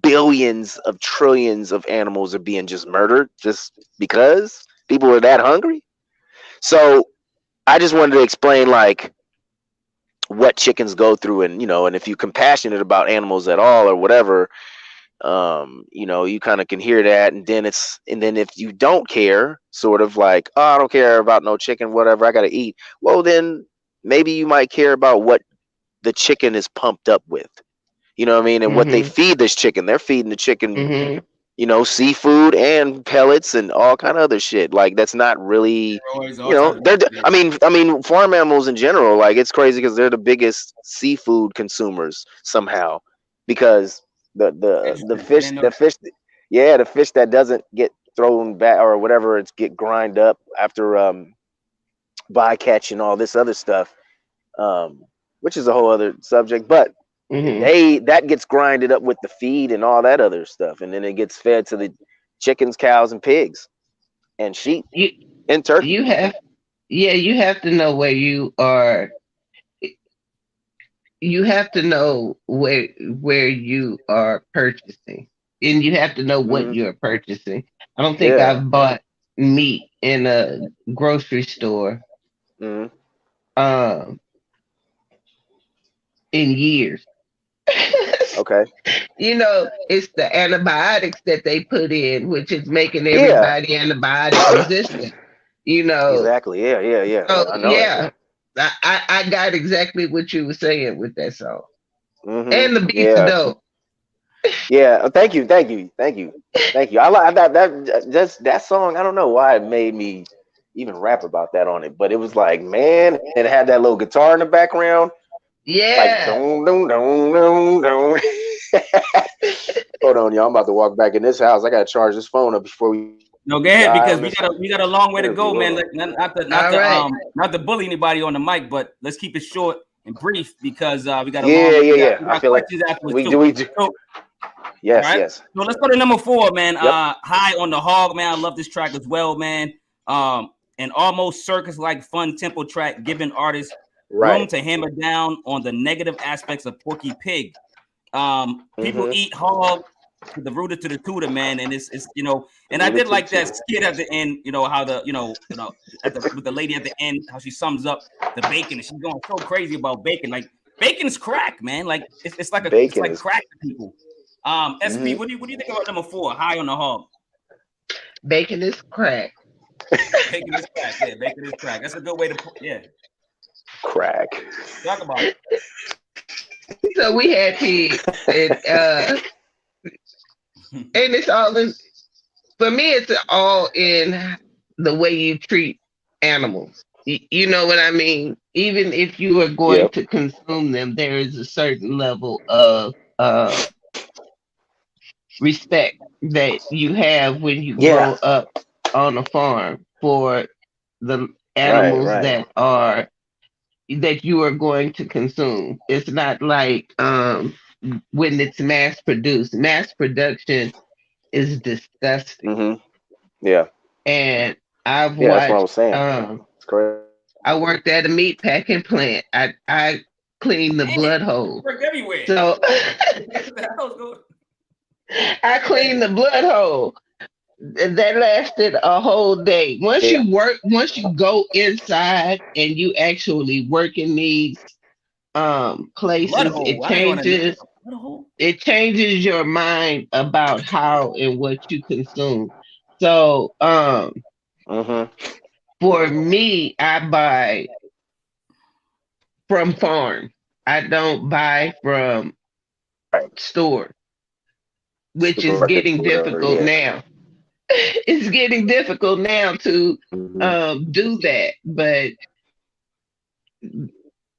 billions of trillions of animals are being just murdered just because people are that hungry. So I just wanted to explain like what chickens go through, and if you're compassionate about animals at all or whatever, you kind of can hear that. And then if you don't care, sort of like, oh, I don't care about no chicken, whatever, I gotta eat. Well, then maybe you might care about what the chicken is pumped up with. You know what I mean? And what they Mhm. feed this chicken. They're feeding the chicken, Mhm. seafood and pellets and all kind of other shit. Like that's not really, Steroids, all types of they're. yeah. I mean, farm animals in general. Like it's crazy because they're the biggest seafood consumers somehow, because the Interesting. I fish didn't know the that. fish, yeah, the fish that doesn't get thrown back or whatever, it's get grind up after bycatch and all this other stuff, um, which is a whole other subject, but Mhm. they that gets grinded up with the feed and all that other stuff, and then it gets fed to the chickens, cows, and pigs, and sheep, You and turkey. you have yeah, you have to know where you are. You have to know where you are purchasing, and you have to know what Hmm. you're purchasing. I don't think Yeah. I've bought meat in a grocery store Hmm. um in years. Okay. It's the antibiotics that they put in, which is making Yeah. everybody antibiotic resistant. You know, Exactly. Yeah. Yeah. Yeah. so I know it. yeah, I got exactly what you were saying with that song Hmm. and the beef Yeah. dope. Yeah. Thank you. Thank you. Thank you. Thank you. I like that song. I don't know why it made me even rap about that on it, but it was like, man, and it had that little guitar in the background, like Yeah. dong dong dong dong dong. Hold on, y'all. I'm about to walk back in this house. I gotta charge this phone up before we No, go die ahead on because this we got a long way to interview. go, Hold man. on. All right. Not to bully anybody on the mic, but let's keep it short and brief because we got a Yeah, long yeah, yeah. we I got feel it. questions afterwards We do. too. We do. So all Yes, right. yes. So let's go to number 4, man. Yep. High on the Hog, man. I love this track as well, man. An almost circus-like fun tempo track, giving artists room Right. to hammer down on the negative aspects of Porky Pig. People eat hog to the rooter to the tutor, man, and it's and I did like that skit at the end, how the with the lady at the end, how she sums up the bacon, and she's going so crazy about bacon. Like bacon's crack, man. Like it's like crack to people. SP, what do you think about number 4? High on the hog. Bacon is crack. Bacon is crack. Yeah, bacon is crack. That's a good way to put. Yeah. Crack. Talk about it. So we had pigs, and it's all in. For me, it's all in the way you treat animals. You know what I mean? Even if you are going to consume them, there is a certain level of respect that you have when you grow up on a farm for the animals that you are going to consume. It's not like when it's mass produced. Mass production is disgusting. Yeah. And I've watched. That's what I was saying. It's correct. I worked at a meat packing plant. I cleaned the blood hole. Work everywhere. So I cleaned the blood hole. That lasted a whole day. Once you go inside and you actually work in these places, it changes your mind about how and what you consume. So for me, I buy from farm. I don't buy from store, which is getting difficult now. It's getting difficult now to do that, but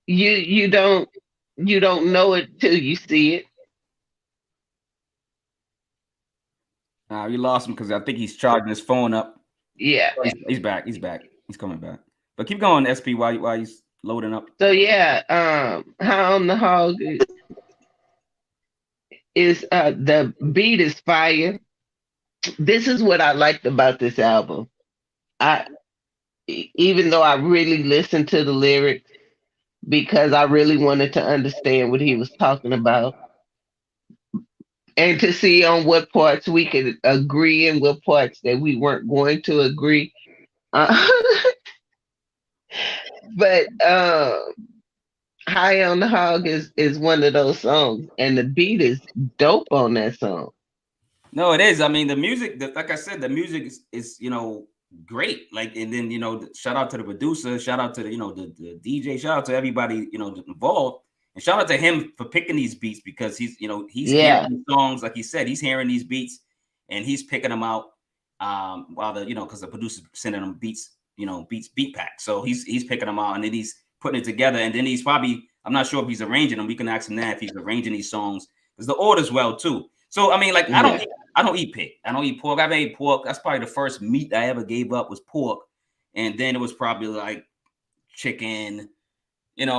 you don't know it till you see it. You lost him because I think he's charging his phone up. Yeah, he's back. He's coming back. But keep going, SP, while he's loading up. So yeah, High on the Hog is the beat is fire. This is what I liked about this album. Even though I really listened to the lyrics because I really wanted to understand what he was talking about and to see on what parts we could agree and what parts that we weren't going to agree. But High on the Hog is one of those songs, and the beat is dope on that song. No, it is. I mean, the music, like I said, the music is great. Like, and then shout out to the producer, shout out to the the DJ, shout out to everybody involved, and shout out to him for picking these beats because he's hearing these songs, like he said, he's hearing these beats and he's picking them out while the because the producer's sending them beats beat pack, so he's picking them out and then he's putting it together, and then he's probably, I'm not sure if he's arranging them. We can ask him that if he's arranging these songs because the order's well too. So I mean, like I don't eat pig. I don't eat pork. I've ate pork. That's probably the first meat I ever gave up was pork, and then it was probably like chicken, and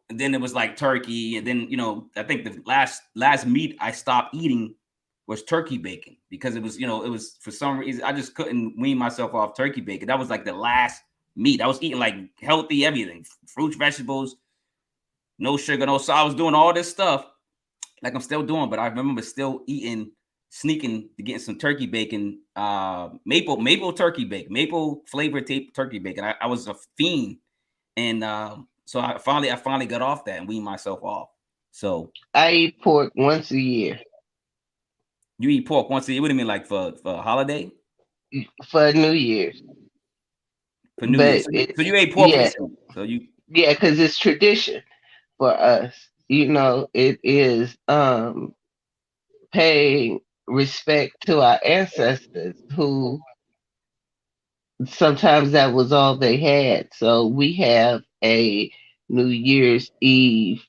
then it was like turkey, and then I think the last meat I stopped eating was turkey bacon because it was for some reason I just couldn't wean myself off turkey bacon. That was like the last meat. I was eating like healthy everything, fruits, vegetables, no sugar, no salt. I was doing all this stuff like I'm still doing, but I remember still sneaking to getting some turkey bacon, maple turkey bacon, maple flavored turkey bacon. I was a fiend, and so I finally got off that and weaned myself off. So I eat pork once a year. You eat pork once a year? What do you mean, like for a holiday? For New Year's. For New Year's. So you ate pork recently. So because it's tradition for us. It is paying respect to our ancestors who sometimes that was all they had. So we have a New Year's Eve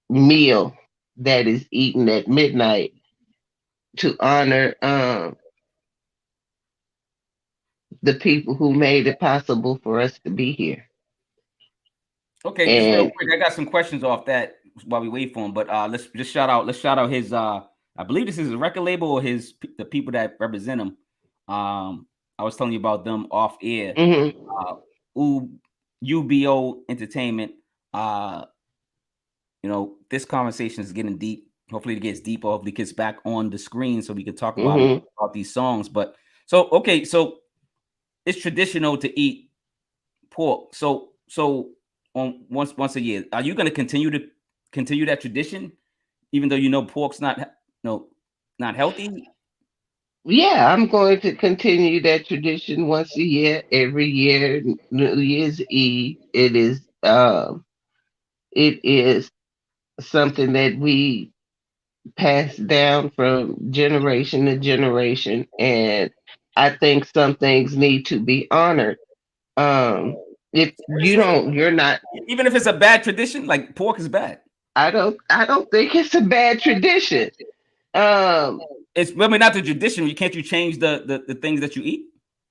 meal that is eaten at midnight to honor the people who made it possible for us to be here. Okay, just real quick, I got some questions off that while we wait for him. But let's shout out his I believe this is a record label or the people that represent him. I was telling you about them off air. UBO Entertainment. This conversation is getting deep. hopefully it gets deeper. Hopefully it gets back on the screen so we can talk about these songs. But so okay, so it's traditional to eat pork. So on once a year, are you going to continue that tradition, even though you know pork's not healthy? Yeah, I'm going to continue that tradition once a year, every year, New Year's Eve. It is something that we pass down from generation to generation, and I think some things need to be honored. If you don't, you're not. Even if it's a bad tradition, like pork is bad. I don't think it's a bad tradition. It's really not the tradition. Can't you change the things that you eat?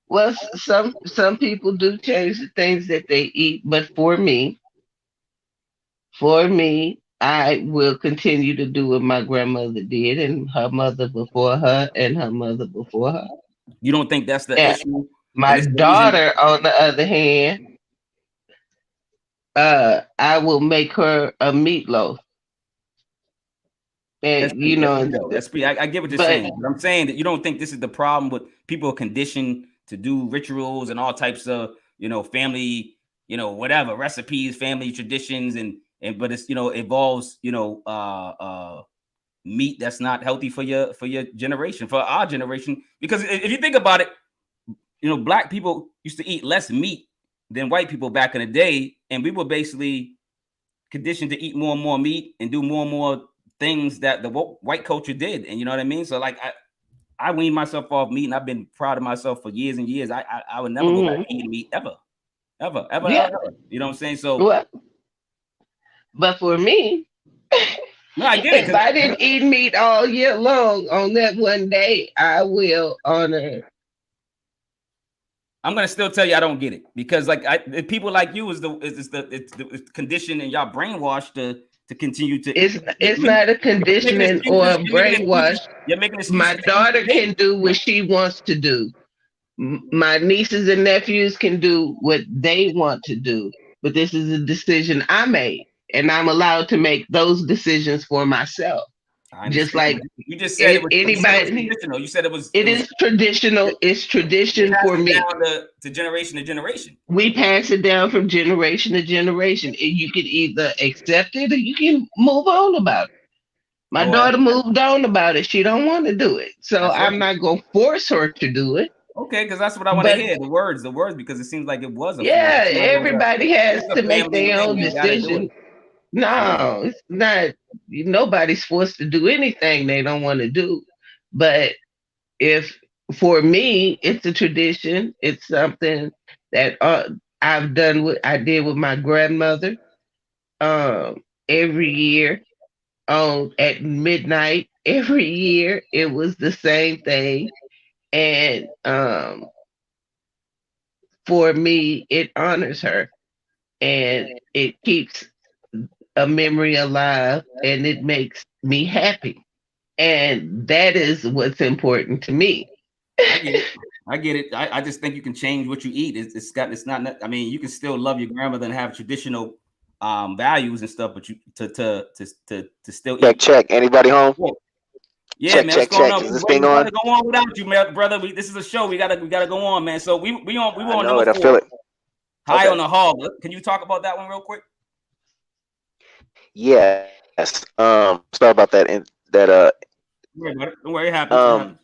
Well, some people do change the things that they eat, but for me, I will continue to do what my grandmother did, and her mother before her, and her mother before her. You don't think that's the issue? My daughter, on the other hand, I will make her a meatloaf. And I get what you're saying. But I'm saying that you don't think this is the problem with people conditioned to do rituals and all types of family, whatever recipes, family traditions, but it's involves meat that's not healthy for your generation, for our generation. Because if you think about it, black people used to eat less meat than white people back in the day, and we were basically conditioned to eat more and more meat and do more and more things that the white culture did. And you know what I mean? So like I weaned myself off meat, and I've been proud of myself for years and years. I would never go back to eating meat ever. You know what I'm saying? So but for me, no, I get it. If I didn't eat meat all year long, on that one day, I will honor. I'm gonna still tell you I don't get it, because people like you is the condition, and y'all brainwashed to continue to. It's not a conditioning or a brainwash. You're making excuses. My daughter can do what she wants to do. My nieces and nephews can do what they want to do. But this is a decision I made, and I'm allowed to make those decisions for myself. Just like you just said, anybody. You said it was. It is traditional. It's tradition for me. Down to generation to generation. We pass it down from generation to generation. You can either accept it or you can move on about it. My daughter moved on about it. She don't want to do it, so I'm not gonna force her to do it. Okay, because that's what I want to hear. The words, because it seems like it was a everybody has to make their own decision. No, it's not. Nobody's forced to do anything they don't want to do. But for me, it's a tradition. It's something that I've done. I did with my grandmother. Every year, at midnight, every year it was the same thing, and for me, it honors her, and it keeps a memory alive, and it makes me happy, and that is what's important to me. I get it. I just think you can change what you eat. It's not. I mean, you can still love your grandmother and have traditional values and stuff, but you to still check. Anybody home? Yeah, man. What's going on? Is this thing on? Go on without you, man, brother. This is a show. We gotta go on, man. So we on number 4. I feel it. High on the hog. Can you talk about that one real quick? Yes. Sorry about that. Don't worry, it happens.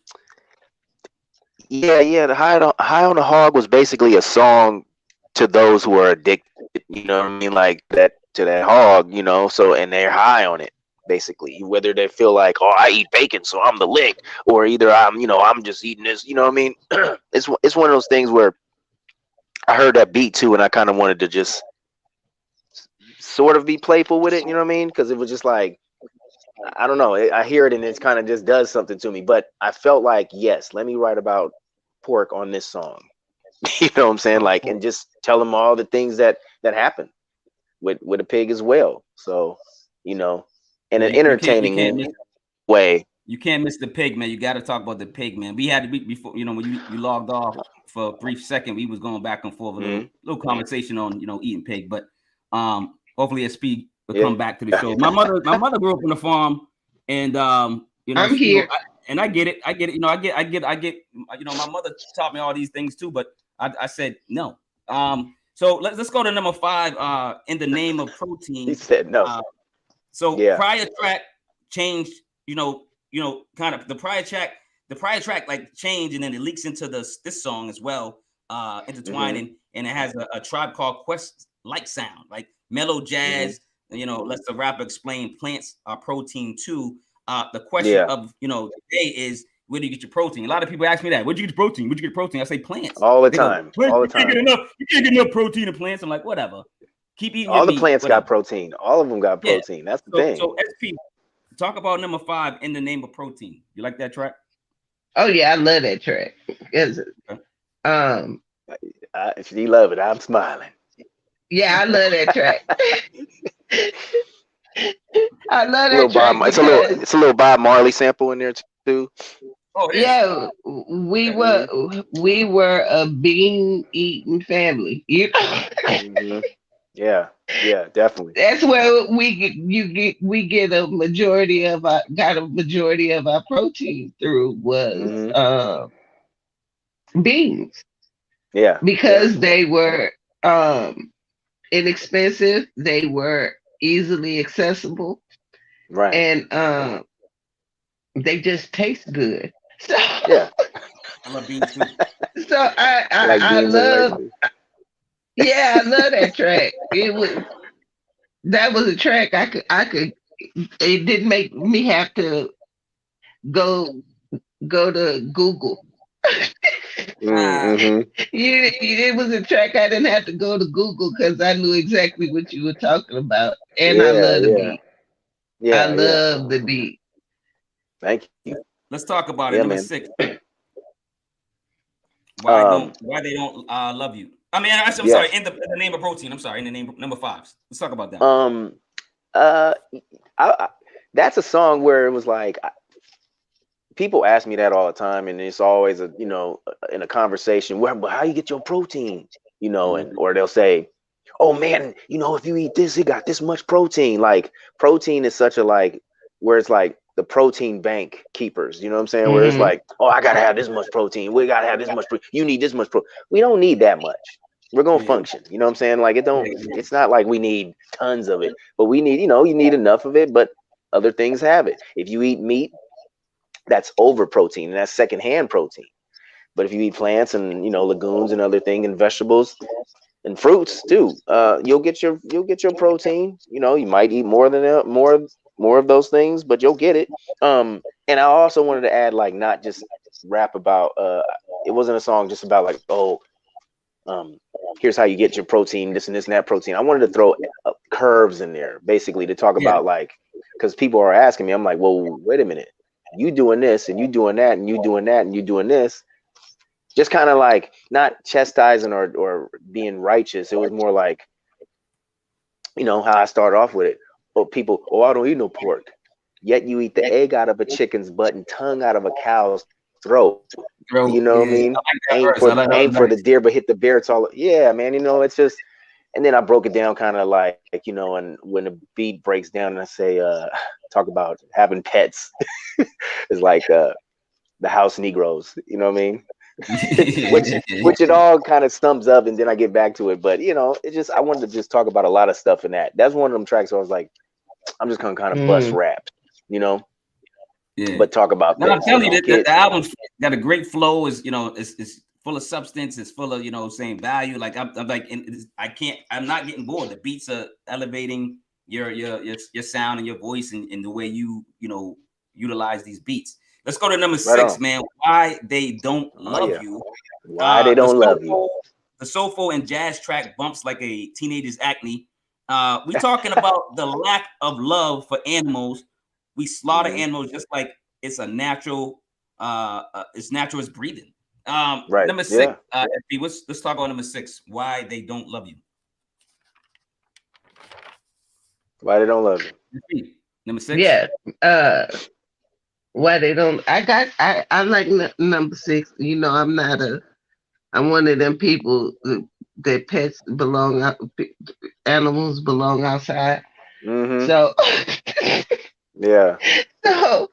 Yeah. The high on the hog was basically a song to those who are addicted. You know what I mean, like that to that hog. So and they're high on it. Basically, whether they feel like, oh, I eat bacon, so I'm the lick, or either I'm just eating this. You know what I mean? It's one of those things where I heard that beat too, and I kind of wanted to just sort of be playful with it. You know what I mean? Because it was just like, I don't know. I hear it and it's kind of just does something to me. But I felt like, yes, let me write about pork on this song. You know what I'm saying? Like, and just tell them all the things that happen with a pig as well. So, in an entertaining way. You can't miss the pig, man. You got to talk about the pig, man. We had to be before, when you logged off for a brief second, we was going back and forth with a little conversation on, eating pig. But hopefully a speed will come back to the show. My mother grew up on the farm, And I'm here. I get it. I get it. I get. My mother taught me all these things too, but I said no. So let's go to number 5. In the name of protein. He said no. Prior track changed. Kind of the prior track like changed, and then it leaks into this song as well, intertwining, and it has a Tribe Called Quest like sound, like mellow jazz. Lets the rapper explain plants are protein too. The question of today is, where do you get your protein? A lot of people ask me that. Where'd you get your protein? Where'd you get your protein? I say plants. All the time. All the time. You can't get enough protein in plants. I'm like, whatever. Keep eating. All the meat, plants whatever. got protein. All of them got protein. That's the thing. So SP, talk about number 5, In the Name of Protein. You like that track? Oh yeah, I love that track. If you love it, I'm smiling. Yeah, I love that track. I love that track. It's a little Bob Marley sample in there too. Oh yeah, we were a bean eating family. Yeah, definitely. That's where we get a majority of our protein through was beans. Yeah, because they were inexpensive, they were easily accessible, right? And they just taste good. So yeah, I love beans too. So I love. Yeah, I love that track. That was a track I could. It didn't make me have to go to Google. It was a track I didn't have to go to Google because I knew exactly what you were talking about, and I love the beat. I love the beat. Thank you. Let's talk about it. Number 6. Why they don't love you? I mean, I'm sorry. In the Name of Protein. I'm sorry. In the name number 5. Let's talk about that. That's a song where it was like, people ask me that all the time, and it's always in a conversation where, but how you get your protein, and or they'll say, oh man, if you eat this, it got this much protein. Like protein is such a where it's like the protein bank keepers, you know what I'm saying? Where it's like, oh, I gotta have this much protein. We gotta have this much. You need this much protein. We don't need that much. We're gonna function. You know what I'm saying? Like it's not like we need tons of it, but we need, you need enough of it, but other things have it. If you eat meat, that's over protein, and that's secondhand protein. But if you eat plants and legumes and other things and vegetables and fruits too, you'll get your protein. You might eat more of those things, but you'll get it. And I also wanted to add, not just rap about. It wasn't a song just about here's how you get your protein, this and this and that protein. I wanted to throw curves in there, basically, to talk about because people are asking me. I'm like, well, wait a minute. You doing this and you doing that and you doing that and you doing this, just kind of not chastising or being righteous. It was more like, how I started off with it. I don't eat no pork, yet you eat the egg out of a chicken's butt and tongue out of a cow's throat. You know what I mean? Aim for the deer, but hit the bear. It's all, man. It's just. And then I broke it down kind of and when the beat breaks down and I say, talk about having pets, it's like the house Negroes, you know what I mean? which it all kind of sums up, and then I get back to it. But, it just, I wanted to just talk about a lot of stuff in that. That's one of them tracks where I was like, I'm just going to kind of bust rap, Yeah. But talk about that. I'm telling you that the album's got a great flow. It's full of substance. It's full of saying value. Like I'm not getting bored. The beats are elevating your sound and your voice and the way you utilize these beats. Let's go to number 6, man. Why they don't love you? Why they don't love you? The soulful and jazz track bumps like a teenager's acne. We talking about the lack of love for animals. We slaughter animals just like it's a natural. It's natural as breathing. Right. Number 6. Let's talk about number 6. Why they don't love you. Why they don't love you. Number 6. Yeah. Why they don't? I like number 6. I'm not I'm one of them people that pets belong out. Animals belong outside. Mm-hmm. So. Yeah. So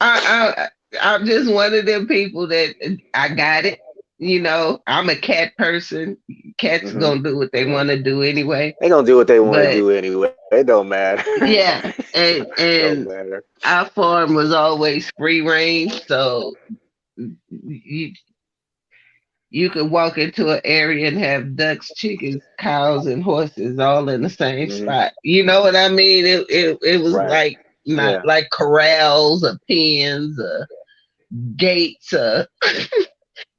I'm just one of them people that I got it. You know, I'm a cat person. Cats gonna do what they want to do anyway. They gonna do what they want to But do anyway. It don't matter. yeah, Don't and matter. our farm was always free range, so you you could walk into an area and have ducks, chickens, cows, and horses all in the same spot. You know what I mean? It was Right. like not Yeah. like corrals or pens or gates. It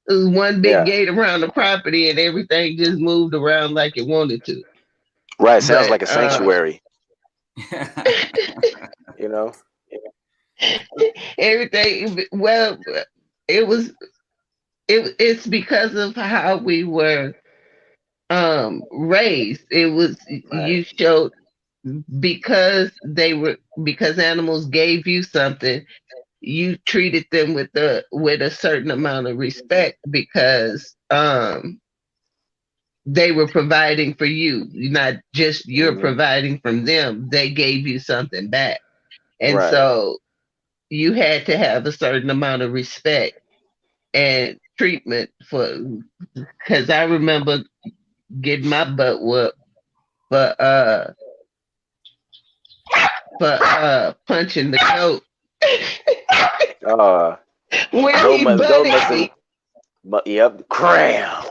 was one big Yeah. gate around the property, and everything just moved around like it wanted to. Right. Sounds But like a sanctuary. You know. everything, well, it was it's because of how we were raised. It was Right. you showed because animals gave you something, you treated them with a certain amount of respect because they were providing for you, not just you're providing from them. They gave you something back. And Right. so you had to have a certain amount of respect and treatment for, because I remember getting my butt whooped for punching the goat when he butted me. But yep, cram.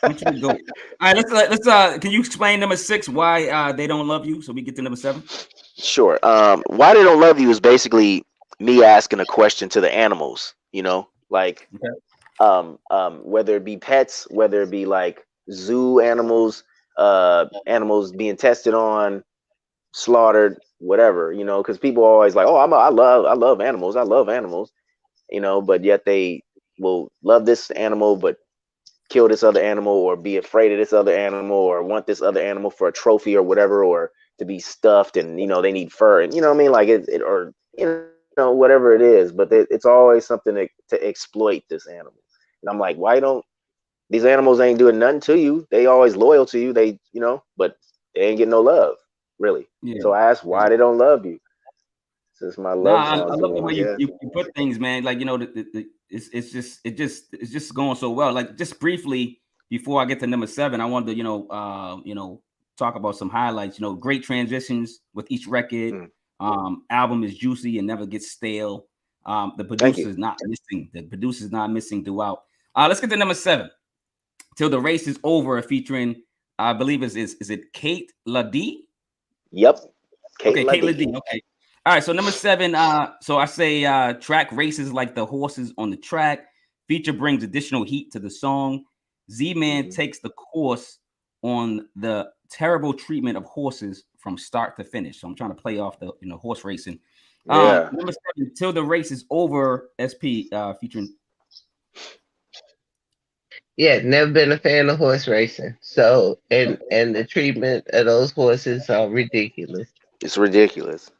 Punch the goat. All right, let's can you explain number 6 why they don't love you, so we get to number 7? Sure. Why they don't love you is basically me asking a question to the animals. You know, like whether it be pets, whether it be like zoo animals, animals being tested on, slaughtered, whatever. You know, because people are always like, oh, I love animals, I love animals. You know, but yet they will love this animal, but kill this other animal, or be afraid of this other animal, or want this other animal for a trophy or whatever, or to be stuffed, and you know they need fur, and you know what I mean, like or you know whatever it is, but it's always something to exploit this animal. And I'm like, why don't these animals ain't doing nothing to you? They always loyal to you, they, you know, but they ain't getting no love, really. Yeah. So I asked why they don't love you. Since my love Nah, I song love the came way on, you, yeah. you put things, man. Like, you know, it's just going so well. Like, just briefly before I get to number 7, I wanted to talk about some highlights. You know, great transitions with each record. Album is juicy and never gets stale. The producer's not missing. The producer's not missing throughout. Let's get to number 7. Till the Race is Over, featuring I believe is it Kate LaDee? Yep. Kate LaDee. Okay. All right, so number 7, so I say track races like the horses on the track. Feature brings additional heat to the song. ZMan takes the course on the terrible treatment of horses from start to finish. So I'm trying to play off the horse racing. Number 7, Till the Race is Over, SP featuring. Yeah, never been a fan of horse racing. So and the treatment of those horses are ridiculous. It's ridiculous.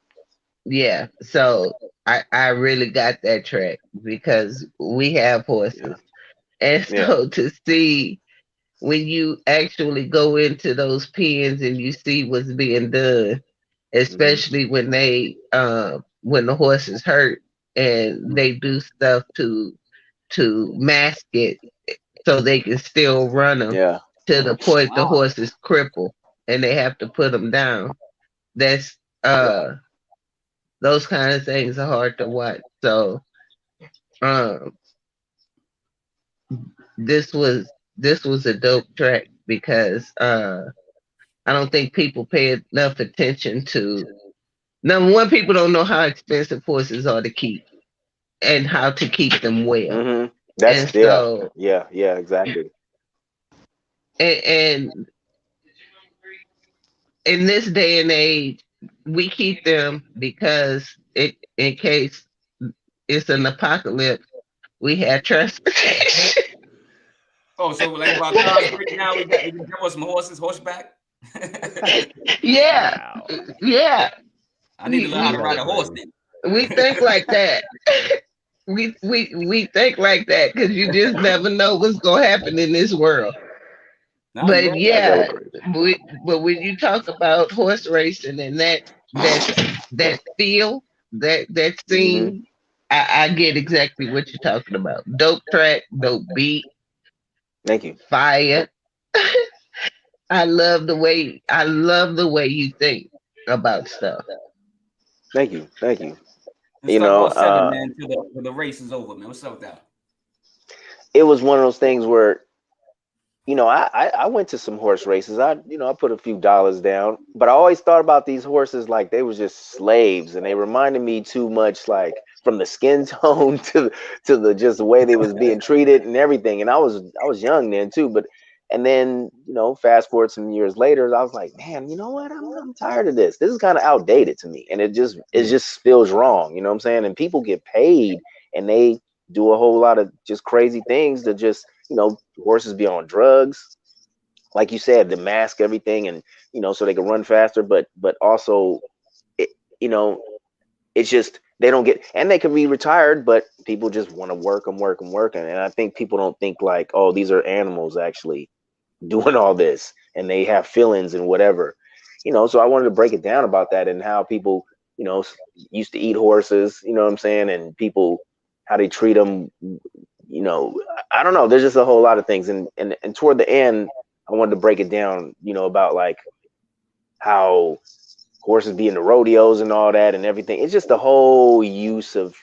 Yeah, so I really got that track because we have horses. And so to see when you actually go into those pens and you see what's being done, especially when when the horse is hurt and they do stuff to mask it so they can still run them to the point the horse is crippled and they have to put them down. That's those kind of things are hard to watch. So this was a dope track because I don't think people pay enough attention to, number one, people don't know how expensive horses are to keep and how to keep them well. That's so yeah, exactly. And in this day and age, we keep them because in case it's an apocalypse, we have transportation. Oh, so like about cars now, we can give us some horseback. Yeah, yeah. I need to learn how to ride a horse. Then. We think like that. We think like that because you just never know what's gonna happen in this world. But yeah, but when you talk about horse racing and that feel, That scene, I get exactly what you're talking about. Dope track, dope beat, Thank you. fire. I love the way you think about stuff. Thank you. Thank you. Let's You talk know, about seven, man. Till the race is over, man. What's up with that? it was one of those things where, you know, I went to some horse races. I put a few dollars down, but I always thought about these horses like they was just slaves, and they reminded me too much like from the skin tone to the just the way they was being treated and everything. And I was young then too, but and then fast forward some years later, I was like, man, you know what? I'm tired of this. This is kind of outdated to me, and it just feels wrong. You know what I'm saying? And people get paid, and they do a whole lot of just crazy things to just horses be on drugs, like you said, to mask everything, and so they can run faster, but also it, you know it's just they don't get, and they can be retired, but people just want to work them, and I think people don't think like, oh, these are animals actually doing all this, and they have feelings and whatever. So I wanted to break it down about that, and how people used to eat horses, you know what I'm saying, and people, how they treat them. I don't know. There's just a whole lot of things, and toward the end, I wanted to break it down, about like how horses be in the rodeos and all that and everything. It's just the whole use of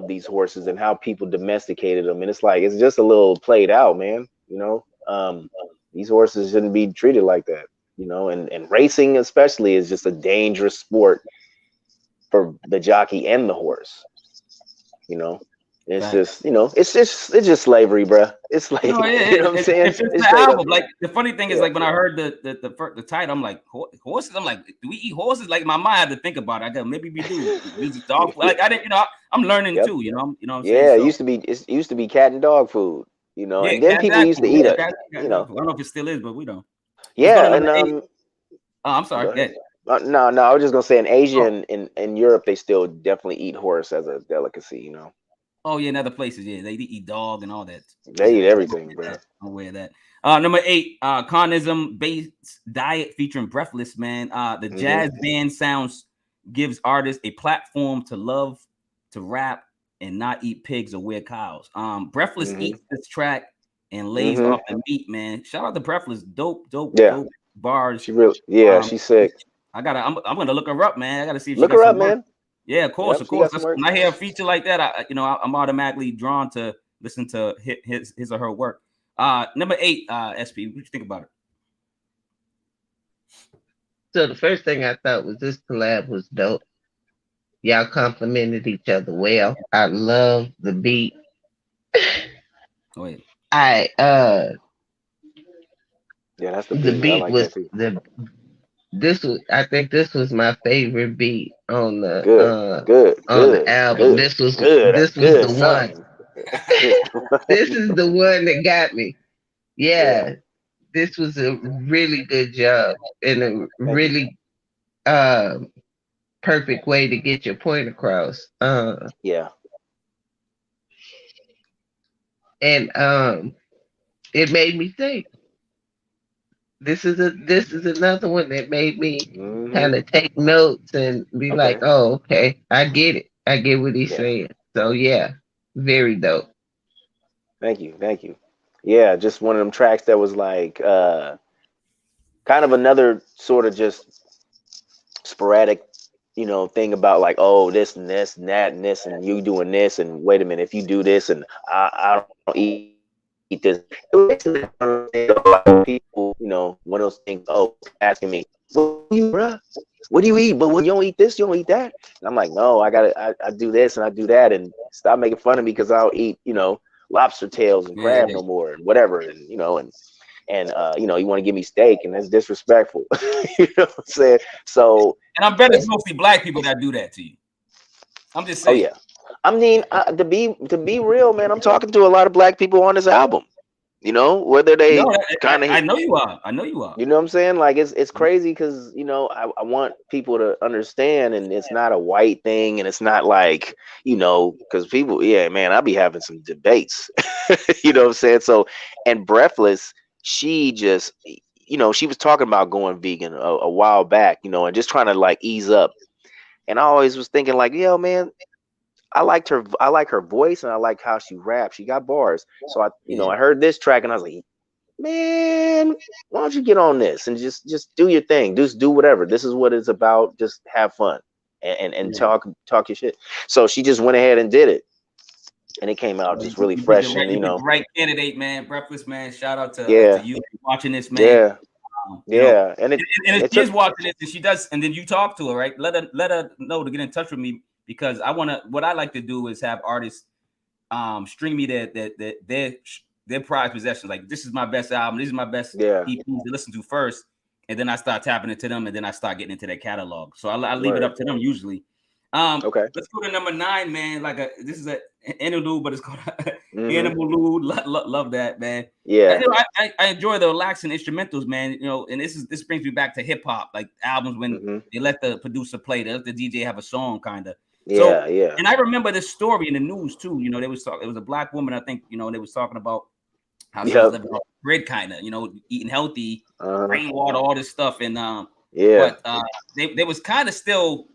these horses and how people domesticated them, and it's like it's just a little played out, man. These horses shouldn't be treated like that, and racing especially is just a dangerous sport for the jockey and the horse. It's Right. just, it's just slavery, bro. It's like, No, you know what I'm saying? it's the straight up. album. Like the funny thing is, Yeah. like when I heard the title, I'm like horses. I'm like, do we eat horses? Like my mind had to think about it. I go, maybe we do. Use dog. Like I didn't, I'm learning Yep. too. You know what I'm saying? Yeah, So it used to be cat and dog food, yeah, and then cat people dog used to food. eat Yeah, it, cat dog food. I don't know if it still is, but we don't. Let's go to yeah, number and 8. Oh, I'm go sorry. ahead. Yeah. No, I was just gonna say in Asia Oh, and in Europe, they still definitely eat horse as a delicacy, oh yeah, in other places, yeah, they eat dog and all that. They Yeah, eat everything, I'm bro. aware of that. Number 8, Carnism based diet featuring Breathless, man. The Hmm. jazz band sounds gives artists a platform to love, to rap, and not eat pigs or wear cows. Breathless Hmm. eats this track and lays Hmm. off the meat, man. Shout out to Breathless, dope Yeah, bars. she really, yeah, Um, she's sick. I'm gonna look her up, man. I gotta see if she Look got her up, some work. man. Yeah, of course, Yep, of she course. got some work. When I hear a feature like that, I'm automatically drawn to listen to his or her work. Number 8, SP. What you think about it? So the first thing I thought was this collab was dope. Y'all complimented each other well. I love the beat. Go ahead. I Yeah, that's the the beat. I beat like was that too. the this was I think this was my favorite beat Good, good, on the good, album. good, good. That's This was the good, one. son. This is the one that got me. Yeah, Yeah, this was a really good job and a thank you. really perfect way to get your point across. Yeah. And it made me think. This is another one that made me Hmm. kind of take notes and be like, Okay. oh, okay, I get it. I get what he's Yeah. saying. So yeah, very dope. Thank you. Thank you. Yeah, just one of them tracks that was like kind of another sort of just sporadic, thing about like, oh, this and this and that and this and you doing this, and wait a minute, if you do this and I don't eat this. It was basically people, one of those things, oh, asking me, what do you, bruh? What do you eat? But what, you don't eat this, you don't eat that. And I'm like, no, I do this and I do that, and stop making fun of me because I don't eat, lobster tails and Yeah, crab no more and whatever, and you want to give me steak, and that's disrespectful. You know what I'm saying? So and I'm betting it's it's, mostly black people that do that to you. I'm just oh saying. yeah, I mean, to be real, man, I'm talking to a lot of black people on this album. Whether No, they kind of, I know you are. I know you are. you know what I'm saying? Like it's crazy because I want people to understand, and it's not a white thing, and it's not like because people, yeah, man, I'll be having some debates. You know what I'm saying? So, and Breathless, she just she was talking about going vegan a while back, and just trying to like ease up. And I always was thinking like, yo, man, I liked her. I like her voice, and I like how she raps. She got bars. So I heard this track, and I was like, man, why don't you get on this and just do your thing, just do whatever. This is what it's about. Just have fun and talk your shit. So she just went ahead and did it, and it came out just really fresh. And the right candidate, man. Breakfast, man. Shout out to you watching this, man. Yeah. Know, and if she's watching this and she does, and then you talk to her, right? Let her know to get in touch with me, because what I like to do is have artists stream me their prized possessions. Like, this is my best album, this is my best EPs to listen to first, and then I start tapping into them, and then I start getting into their catalog. So I leave it up to them usually. Okay, let's go to number 9, man. This is an Animalude, but it's called Animalude. Love that, man. Yeah, I enjoy the relaxing instrumentals, man. You know, and this brings me back to hip hop, like albums when they let the producer play, the DJ have a song, kind of. Yeah. And I remember this story in the news too. You know, it was a black woman, I think. You know, they was talking about how she was living off grid, kind of. You know, eating healthy, rainwater, all this stuff, and but they was kind of still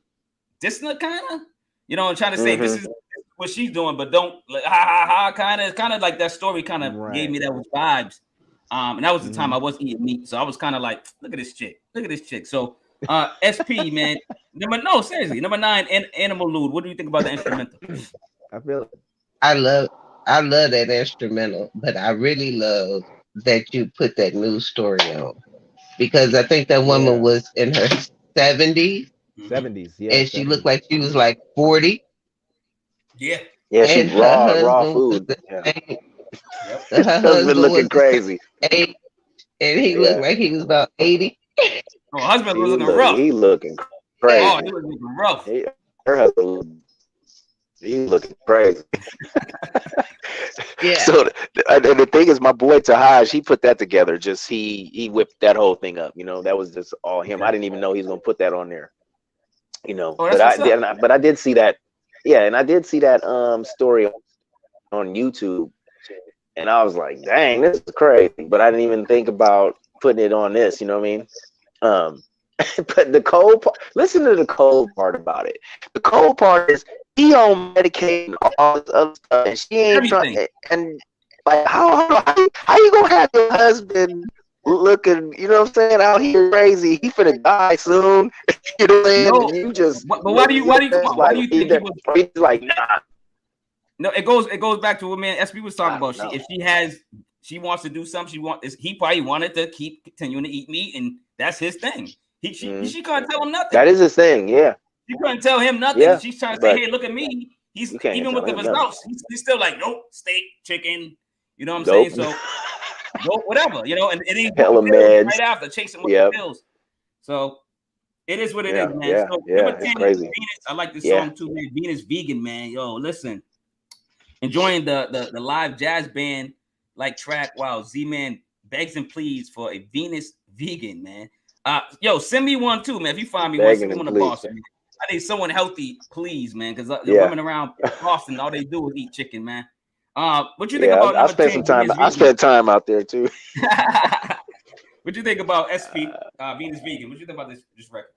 dissing, kind of, you know, and trying to say this is what she's doing, but don't like, kind of. It's kind of like that story kind of gave me those vibes. And that was the time I was eating meat, so I was kind of like, look at this chick. So SP, man, number 9, Animalude. What do you think about the instrumental? I love that instrumental, but I really love that you put that news story on, because I think that woman was in her 70s. 70s, yeah. And she looked like she was like 40. Yeah, she's raw food. Her husband looking crazy. And he looked like he was about 80. Oh, husband was looking rough. He looking crazy. Oh, he was looking rough. Her husband, he looking crazy. Yeah. So the thing is, my boy Tahaj, he put that together. Just he whipped that whole thing up. You know, that was just all him. I didn't even know he was gonna put that on there. You know, but I did see that. Yeah, and I did see that story on YouTube, and I was like, dang, this is crazy. But I didn't even think about putting it on this. You know what I mean? But the cold part, listen to the cold part about it. The cold part is he on medication, all this other stuff, and she ain't trying. And like, how you gonna have your husband looking, you know what I'm saying, out here crazy? He finna die soon. You know what I'm saying? No, you just. But why do you think he was? He's like, nah. No, it goes back to what man SB was talking about. If she wants to do something, he probably wanted to keep continuing to eat meat, and that's his thing. She couldn't tell him nothing. That is his thing, yeah. She couldn't tell him nothing. Yeah, she's trying to say, hey, look at me. He's even with the results. He's still like, nope, steak, chicken. You know what I'm saying? So whatever, you know, and it ain't right after chasing with the pills. So it is what it is, man. Yeah, so number 10 crazy. Venus, I like this song too, man. Venus Vegan, man. Yo, listen. Enjoying the live jazz band like track while ZMan begs and pleads for a Venus Vegan, man. Yo, send me one too, man. If you find me one to Boston, man. I need someone healthy, please, man, because the women around Boston, all they do is eat chicken, man. What you think about? I spent some time. I spent time out there too. What you think about SP Venus Vegan? What you think about this record?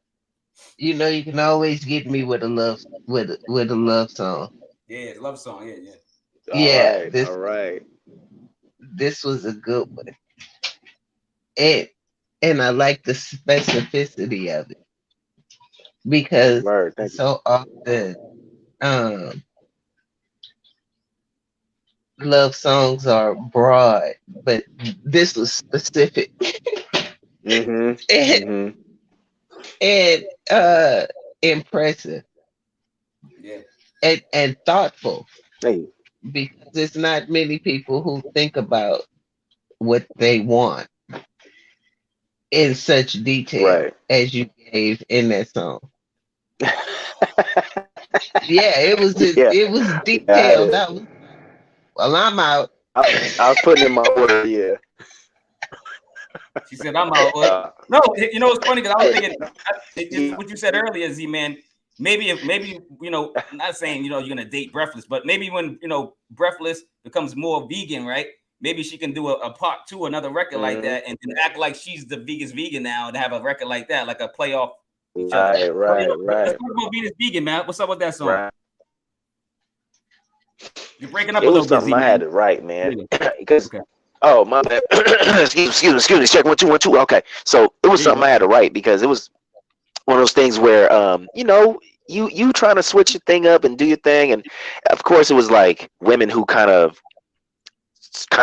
You know, you can always get me with a love song. Yeah, it's a love song. Yeah. All right. This was a good one, and I like the specificity of it, because so often love songs are broad, but this was specific. And impressive. And thoughtful. Because there's not many people who think about what they want in such detail as you gave in that song. It was detailed. Well, I'm out. I was putting in my order. Yeah. She said, "I'm out." No, you know it's funny because I was thinking what you said earlier, ZMan. Maybe you know, I'm not saying you're gonna date Breathless, but maybe when Breathless becomes more vegan, right? Maybe she can do a part 2, another record like that, and act like she's the biggest vegan now, and have a record like that, like a playoff each other. Right. Let's talk about Venus Vegan, man. What's up with that song? Right. You're breaking up It a was little bit, something I Z-Man. had to write, man. Because oh my bad. excuse me. Check 1 2 1 2. Okay, so it was something I had to write because it was one of those things where you trying to switch your thing up and do your thing, and of course it was like women who kind of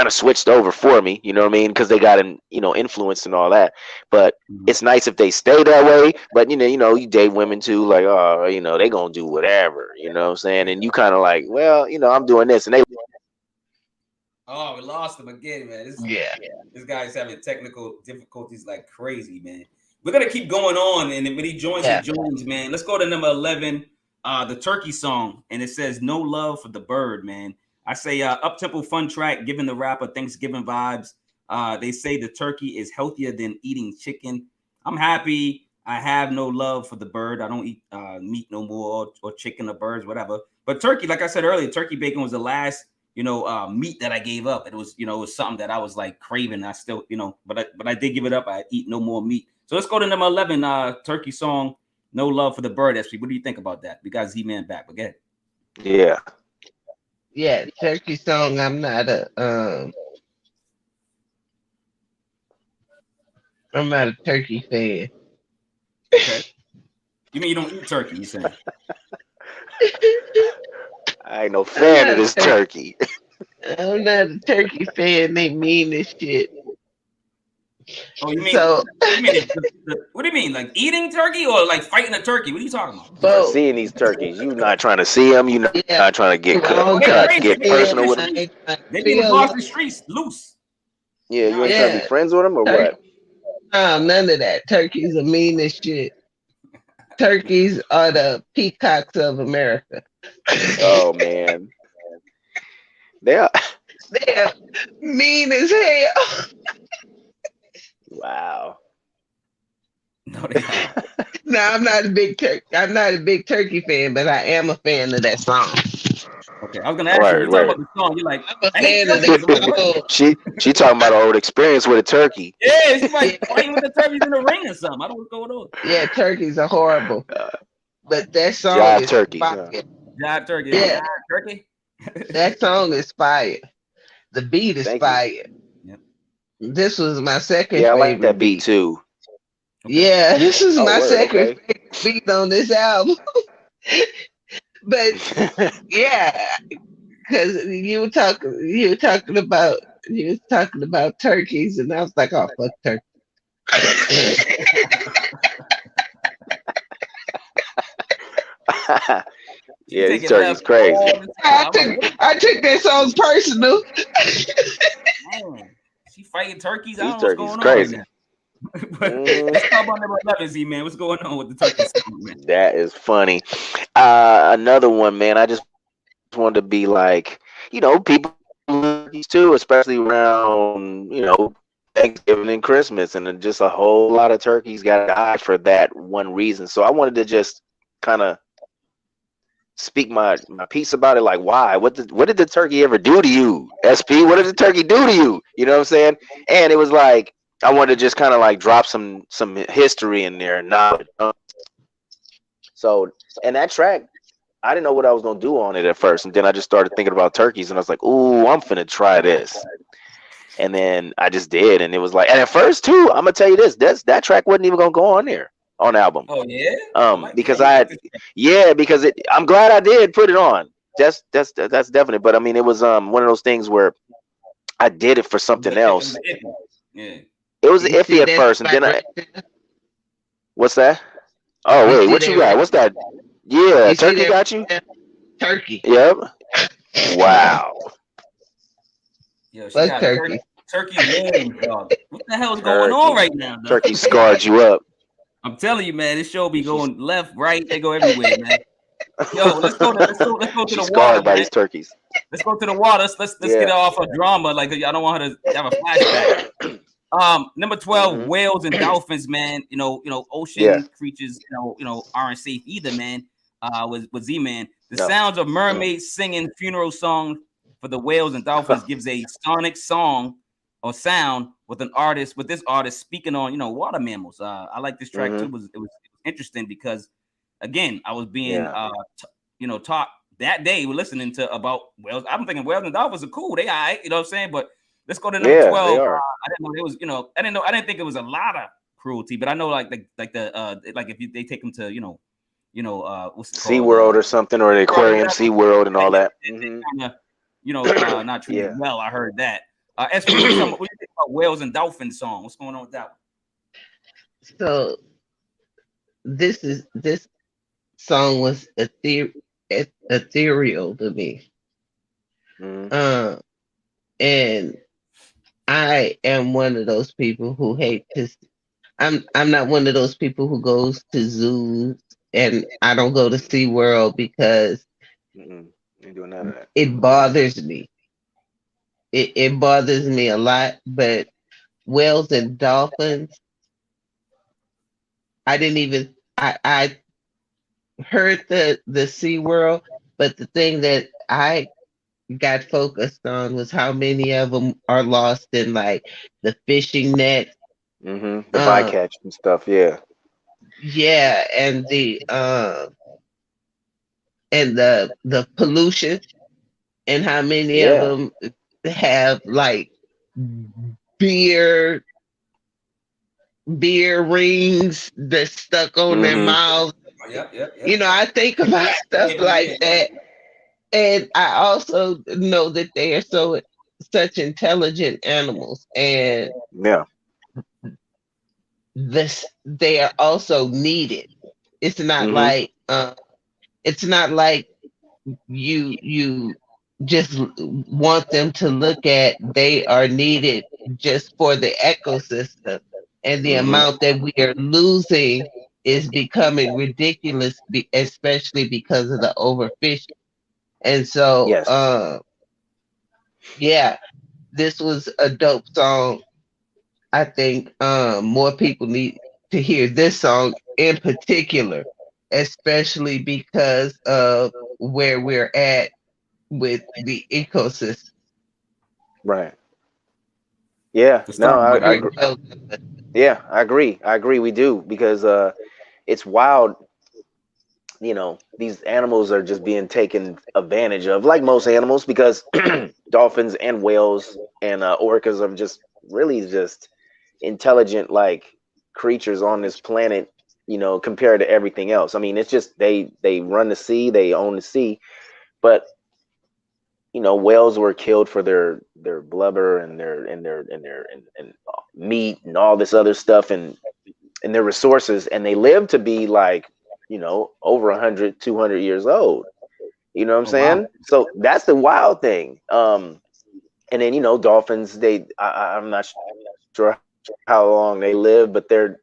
switched over for me, you know what I mean, because they got influence and all that. But it's nice if they stay that way. But you date women too, like, oh, they gonna do whatever, you know what I'm saying, and you kind of like, well, I'm doing this, and they. Oh, we lost him again, man. This guy's having technical difficulties like crazy, man. We're gonna keep going on, and when he joins, man. Let's go to number 11, the Turkey song, and it says "No Love for the Bird," man. I say up-tempo fun track, giving the rapper Thanksgiving vibes. They say the turkey is healthier than eating chicken. I'm happy. I have no love for the bird. I don't eat meat no more, or chicken or birds, whatever. But turkey, like I said earlier, turkey bacon was the last meat that I gave up. It was, it was something that I was like craving. I still, but I did give it up. I eat no more meat. So let's go to number 11, Turkey song, "No Love for the Bird." SP, what do you think about that? We got Z-Man back, but go ahead. Yeah, Turkey song. I'm not a turkey fan. Okay. You mean you don't eat turkey? You saying? I ain't no fan of this turkey. I'm not a turkey fan. They mean as shit. Oh, you mean? So, what do you mean? Like eating turkey or like fighting a turkey? What are you talking about? Both. Seeing these turkeys, you not trying to see them. You not trying to get personal with them. They be in the Boston streets loose. Yeah, you ain't trying to be friends with them or what? No, none of that. Turkeys are mean as shit. Turkeys are the peacocks of America. Oh man, they're mean as hell. Wow. No, they are. No, I'm not a big turkey fan, but I am a fan of that song. Okay, I was gonna ask you. You talking about the song? You're like, I'm a fan of that song. She talking about an old experience with a turkey. Yeah, she's like fighting with the turkeys in the ring or something. I don't know what's going on. Yeah, turkeys are horrible, but that song Jive is turkey. fire. Jive turkey. Yeah, Jive turkey. That song is fire. The beat is fire. Yep. This was my second. Yeah, I favorite like that beat too. Okay. Yeah, this is my second favorite beat on this album. But yeah, because you were talking about turkeys, and I was like, oh fuck turkey. Yeah, this turkey's crazy. I took that song personal. Man, she fighting turkeys. These I don't know what's going crazy. on right now. But let's talk about number 11, Z-Man. What's going on with the turkey song, man? That is funny. Another one, man. I just wanted to be like, people too, especially around, Thanksgiving and Christmas, and then just a whole lot of turkeys got died for that one reason. So I wanted to just kind of speak my piece about it. Like, why? What did the turkey ever do to you, SP? What did the turkey do to you? You know what I'm saying? And it was like, I wanted to just kind of like drop some history in there and knowledge. So, and that track, I didn't know what I was gonna do on it at first, and then I just started thinking about turkeys, and I was like, "Ooh, I'm finna try this." And then I just did, and it was like, and at first too, I'm gonna tell you this: that track wasn't even gonna go on there on the album. Oh yeah. Because because I'm glad I did put it on. That's definite. But I mean, it was one of those things where I did it for something else. Yeah. It was iffy at first, and then what's that? Oh wait, what you got? What's that? Yeah, turkey got you. Turkey. Yep. Wow. Yo, she got turkey. Turkey warm, dog. What the hell is going on right now, dog? Turkey scarred you up. I'm telling you, man. This show be going left, right. They go everywhere, man. Yo, let's go to the water. By these turkeys. Let's go to the water. Let's get off of drama. Like, I don't want her to have a flashback. Number 12, Whales and Dolphins, man. Ocean creatures, aren't safe either, man. With Z-Man. The sounds of mermaids singing funeral song for the Whales and Dolphins gives a sonic song or sound with this artist speaking on, water mammals. I like this track too. It was interesting because, again, I was being taught that day. We're listening to about whales. I'm thinking Whales and Dolphins are cool. They all right, you know what I'm saying? But let's go to number 12. They are. I didn't know it was, I didn't think it was a lot of cruelty, but I know like if they take them to what's it called, SeaWorld or something, or the aquarium, SeaWorld and all that. Not treated well. I heard that. SP, what do you think about Whales and Dolphins song? What's going on with that one? So this song was ethereal to me. And I am one of those people who hate to. I'm not one of those people who goes to zoos, and I don't go to SeaWorld because ain't doing none of that. It bothers me. It bothers me a lot. But Whales and Dolphins, I heard the SeaWorld, but the thing that I got focused on was how many of them are lost in like the fishing net, the bycatch and stuff. And the pollution, and how many of them have like beer rings that's stuck on their mouths. I think about stuff like that. And I also know that they are such intelligent animals, and they are also needed. It's not like you just want them to look at. They are needed just for the ecosystem, and the amount that we are losing is becoming ridiculous, especially because of the overfishing. And so, this was a dope song. I think more people need to hear this song in particular, especially because of where we're at with the ecosystem. Right. Yeah. No, I agree. Yeah, I agree. We do, because it's wild. These animals are just being taken advantage of, like most animals, because dolphins and whales and orcas are just really just intelligent like creatures on this planet, compared to everything else. I mean, it's just they run the sea, they own the sea, but whales were killed for their blubber and their meat and all this other stuff, and their resources, and they live to be like over 100, 200 years old. You know what I'm saying? Wow. So that's the wild thing. And then dolphins, I'm not sure how long they live, but they're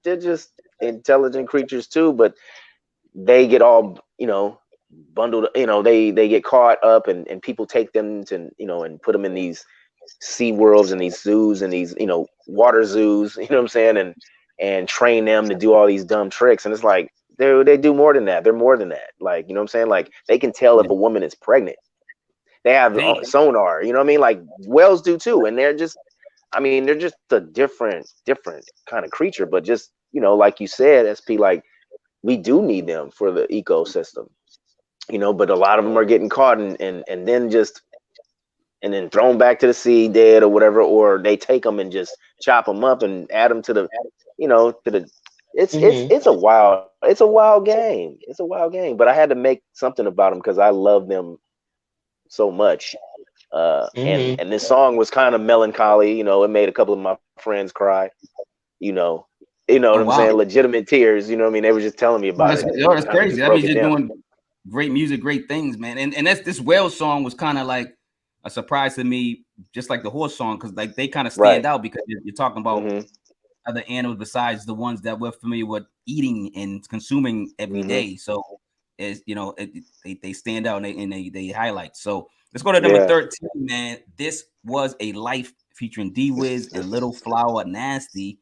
just intelligent creatures too, but they get all bundled, they get caught up, and people take them to and put them in these sea worlds and these zoos and these water zoos, you know what I'm saying, and train them to do all these dumb tricks. And it's like they do more than that. They're more than that. Like, you know what I'm saying? Like, they can tell if a woman is pregnant. They have sonar, you know what I mean? Like whales do too. And they're just a different kind of creature. But just, like you said, SP, like, we do need them for the ecosystem, but a lot of them are getting caught and then thrown back to the sea dead or whatever, or they take them and just chop them up and add them to the, it's a wild game. It's a wild game, but I had to make something about them because I love them so much. And this song was kind of melancholy, it made a couple of my friends cry, what I'm saying? Legitimate tears, what I mean? They were just telling me about it. That's crazy. That means you're doing great music, great things, man. And this whale song was kind of like a surprise to me, just like the horse song, because like they kind of stand out because you're talking about other animals besides the ones that we're familiar with eating and consuming every day. So is they stand out and they highlight. So let's go to number 13, man. This was a life featuring D-Wiz and Little Flower Nasty.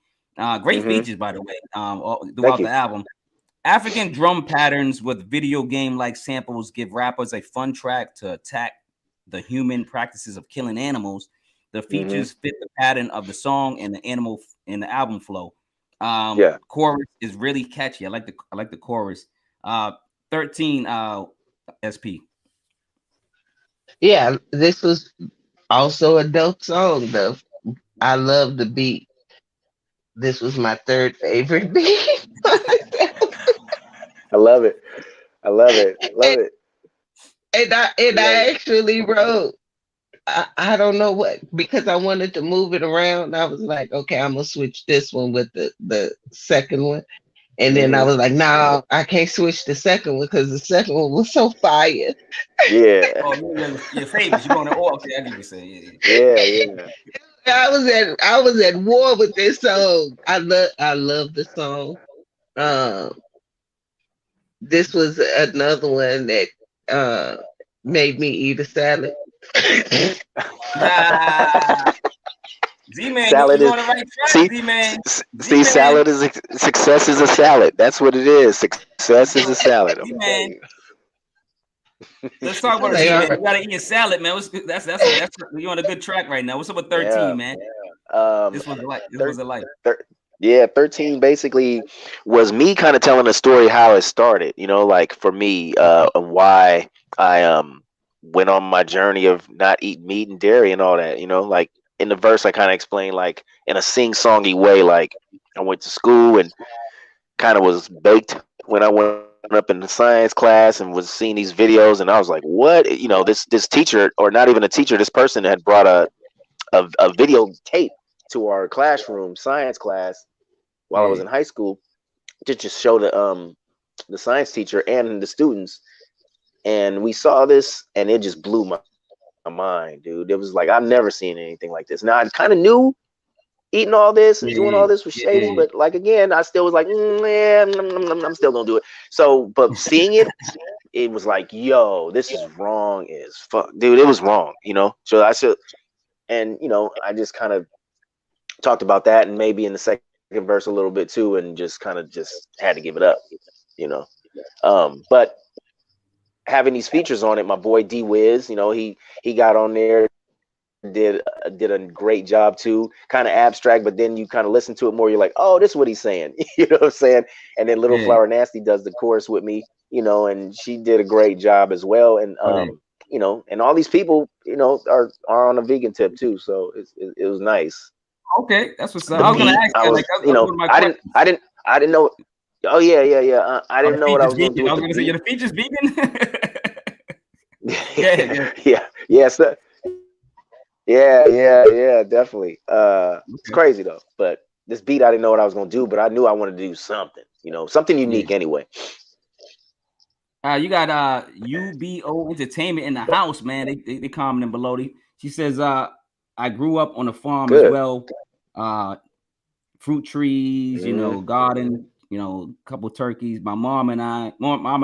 Great features, by the way, throughout the album. African drum patterns with video game-like samples give rappers a fun track to attack the human practices of killing animals. The features fit the pattern of the song and the album flow. Chorus is really catchy. I like the chorus. 13 SP. Yeah, this was also a dope song though. I love the beat. This was my third favorite beat. I love it. I love it. Love it. And I actually wrote, I don't know what, because I wanted to move it around. I was like, okay, I'm gonna switch this one with the second one. And then I was like, no, I can't switch the second one because the second one was so fire. Yeah. Oh, your favorites. You're going to okay, I get you saying. Yeah. I was at war with this song. I love the song. This was another one that made me eat a salad. ZMan, salad you on the right track, ZMan. See, salad is success is a salad. That's what it is. Success is a salad. ZMan. Let's talk about it, man. You gotta eat a salad, man. That's you're on a good track right now. What's up with 13, man? This was a life. 13 basically was me kind of telling a story how it started, you know, like for me, and why I went on my journey of not eating meat and dairy and all that, you know, like in the verse I kind of explained like in a sing-songy way, like I went to school and kind of was baked when I went up in the science class and was seeing these videos, and I was like, what, you know, this teacher, or not even a teacher, this person had brought a video tape to our classroom science class while I was in high school to just show the science teacher and the students, and we saw this and it just blew my mind, dude. It was like I've never seen anything like this. Now I kind of knew eating all this and doing all this was shady, but like again, I still was like, I'm still gonna do it. So, but seeing it was like, yo, this is wrong as fuck, dude. It was wrong, you know. So I should, and you know, I just kind of talked about that, and maybe in the second verse a little bit too, and just kind of just had to give it up, you know. But having these features on it, my boy D Wiz, you know, he got on there, did a great job too, kind of abstract, but then you kind of listen to it more, you're like, oh, this is what he's saying. You know what I'm saying? And then Little Flower Nasty does the chorus with me, you know, and she did a great job as well. And you know, and all these people, you know, are on a vegan tip too, so it was nice. Okay, that's what's up. I was gonna ask you, like, you know, I didn't know. Oh yeah. I didn't know what I was gonna do. I was gonna say, the features vegan. Yes. Yeah, definitely. It's crazy though. But this beat, I didn't know what I was gonna do, but I knew I wanted to do something, you know, something unique anyway. You got UBO Entertainment in the house, man. They commenting below. She says, I grew up on a farm as well. Fruit trees, you know, garden, you know, a couple turkeys. My mom and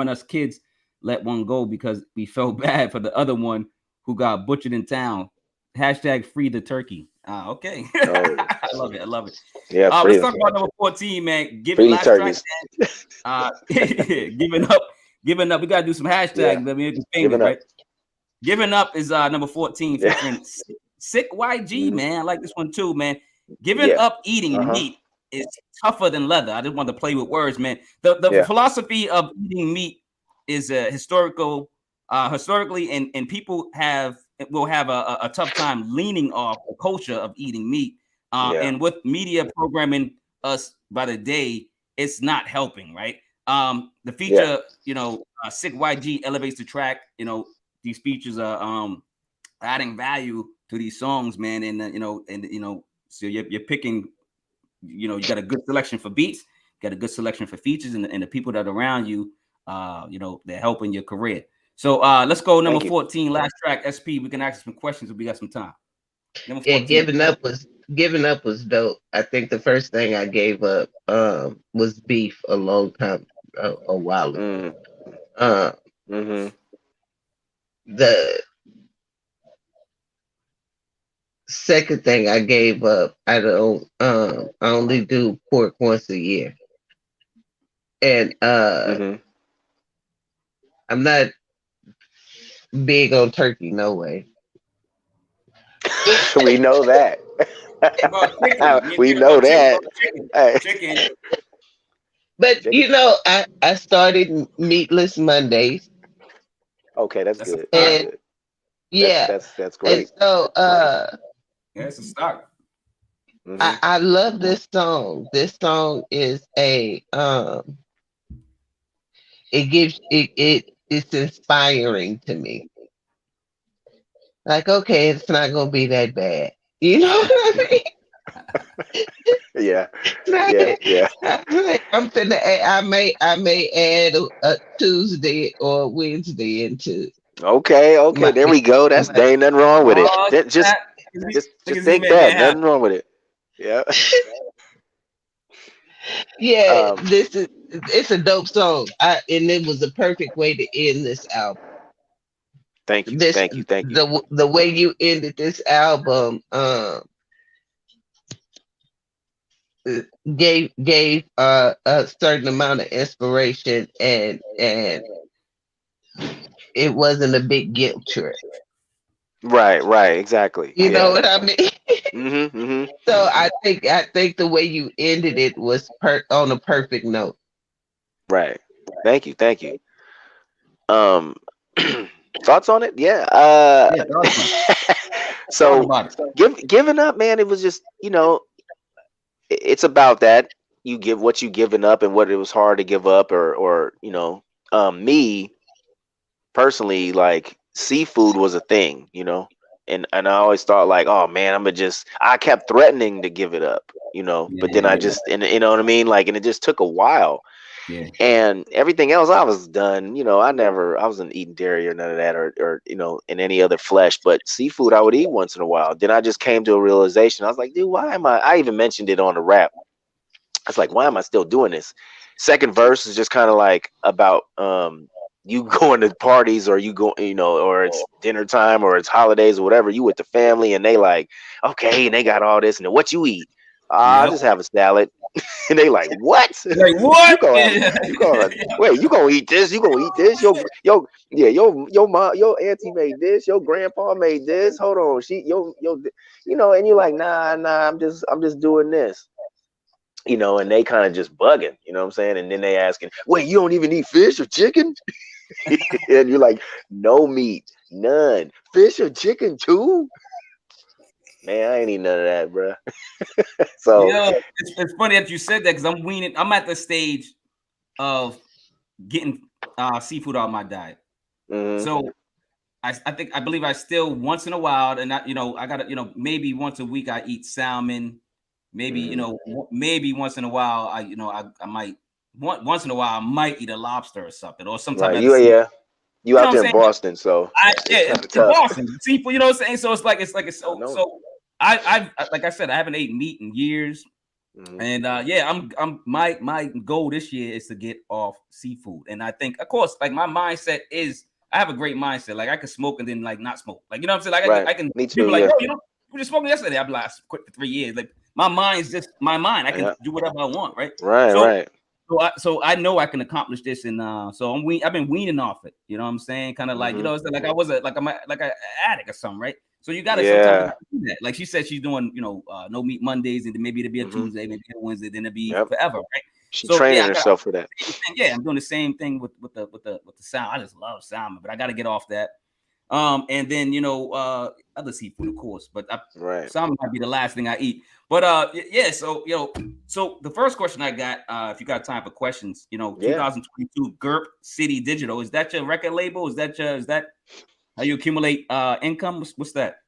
us kids let one go because we felt bad for the other one who got butchered in town. # free the turkey. Okay. I love it. Yeah. Let's talk about number 14, man. Giving last track. Giving up. We gotta do some hashtags, baby. Famous, right? Giving up is number 14 featuring Sick YG, man. I like this one too, man. Giving up eating meat is tougher than leather. I just want to play with words, man. The philosophy of eating meat is historically, and people will have a tough time leaning off the culture of eating meat. And with media programming us by the day, it's not helping, right? The feature, you know, Sick YG elevates the track. You know, these features are adding value to these songs, man, and so you're picking, you know, you got a good selection for beats, got a good selection for features, and the people that are around you, you know, they're helping your career. So let's go number 14, last track, SP. We can ask some questions if we got some time. Yeah, Giving Up was dope. I think the first thing I gave up was beef a long time, a while ago. The second thing I gave up, I only do pork once a year. And I'm not big on turkey, no way. We know that. About chicken. Me and We Chicken know about chicken. that. About chicken. Hey, Chicken. But chicken. I started Meatless Mondays, Okay, that's That's a good. That's start. and good. yeah, That's and great. so Yeah, it's a start. Hmm. I love this song. This song is a it gives it's inspiring to me. Like, okay, it's not gonna be that bad. You know what I mean? Yeah, yeah, Right. yeah. I'm finna. I may add a Tuesday or Wednesday into Okay, okay. my. There we go. That's my there ain't nothing wrong with it. Oh, Just snap. Look just at think Z-Man that being happy. nothing wrong with it. Yeah. Yeah, Um. it's a dope song. And it was a perfect way to end this album. Thank you. This Thank you. Thank you. the way you ended this album gave a certain amount of inspiration, and it wasn't a big guilt trip. Right. Right. Exactly. You know Yeah. what I mean? Mhm. Mhm. So I think the way you ended it was on a perfect note. Right. Thank you. Thank you. Um. Thoughts on it? Yeah. Yeah, talk about it. Talk So, about it. giving up, man. It was just it's about that. You give what you given up and what it was hard to give up, or me personally, like seafood was a thing, and I always thought like, oh man, I kept threatening to give it up, but then I Yeah, just, and you know what I mean, like, and it just took a while, yeah. and everything else I was done, I wasn't eating dairy or none of that, or in any other flesh, but seafood I would eat once in a while. Then I just came to a realization. I was like, dude, why am I even mentioned it on the rap. I was like, why am I still doing this? Second verse is just kind of like about you going to parties, or you go, or it's dinner time, or it's holidays or whatever. You with the family, and they like, okay, and they got all this, and then what you eat? I Yep. just have a salad. And they like, what? Like you what? gonna have Yeah. you gonna wait? You gonna eat this? You gonna eat this? Yeah, your mom, your auntie made this. Your grandpa made this. Hold on, and you're like, nah. I'm just doing this. And they kind of just bugging, you know what I'm saying? And then they asking, wait, you don't even eat fish or chicken? And you're like, no meat, none. Fish or chicken too? Man, I ain't eat none of that, bro. So, It's funny that you said that because I'm weaning. I'm at the stage of getting seafood out of my diet. mhm, So I believe I still once in a while, and I got to maybe once a week I eat salmon. Maybe mhm. maybe once in a while I might once in a while I might eat a lobster or something or some type Right, of sea. yeah, you You know out what I'm there in saying? Boston, so Yeah, it's kind of it's tough. Boston seafood. You know what I'm saying? So it's I so know. so. Like I said, I haven't eaten meat in years. Mhm, And yeah, I'm my goal this year is to get off seafood. And I think, of course, like my mindset is I have a great mindset. Like I could smoke and then like not smoke. Like you know what I'm saying? Like right, I can me people too. like, Yeah, yo, you were just smoking yesterday. I'll be like, I quit for 3 years. Like my mind's just my mind. I can yeah, do whatever I want, right? right, So right. so I know I can accomplish this, and so I've been weaning off it. You know what I'm saying? Kind of like Mhm, it's like I was like a addict or something, right? So you gotta sometimes yeah. do that. Like she said, she's doing no meat Mondays, and then maybe it'll be a Mhm, Tuesday, maybe a Wednesday, then it'll be yep. forever, right? She So training yeah, herself for that. I'm doing the same thing with the sound. I just love salmon, but I got to get off that. And then other seafood, of course, but Right. salmon might be the last thing I eat. But yeah, so so the first question I got, if you got time for questions, Yeah. 2022 Gurp City Digital, is that your record label? Is that how you accumulate income? What's that?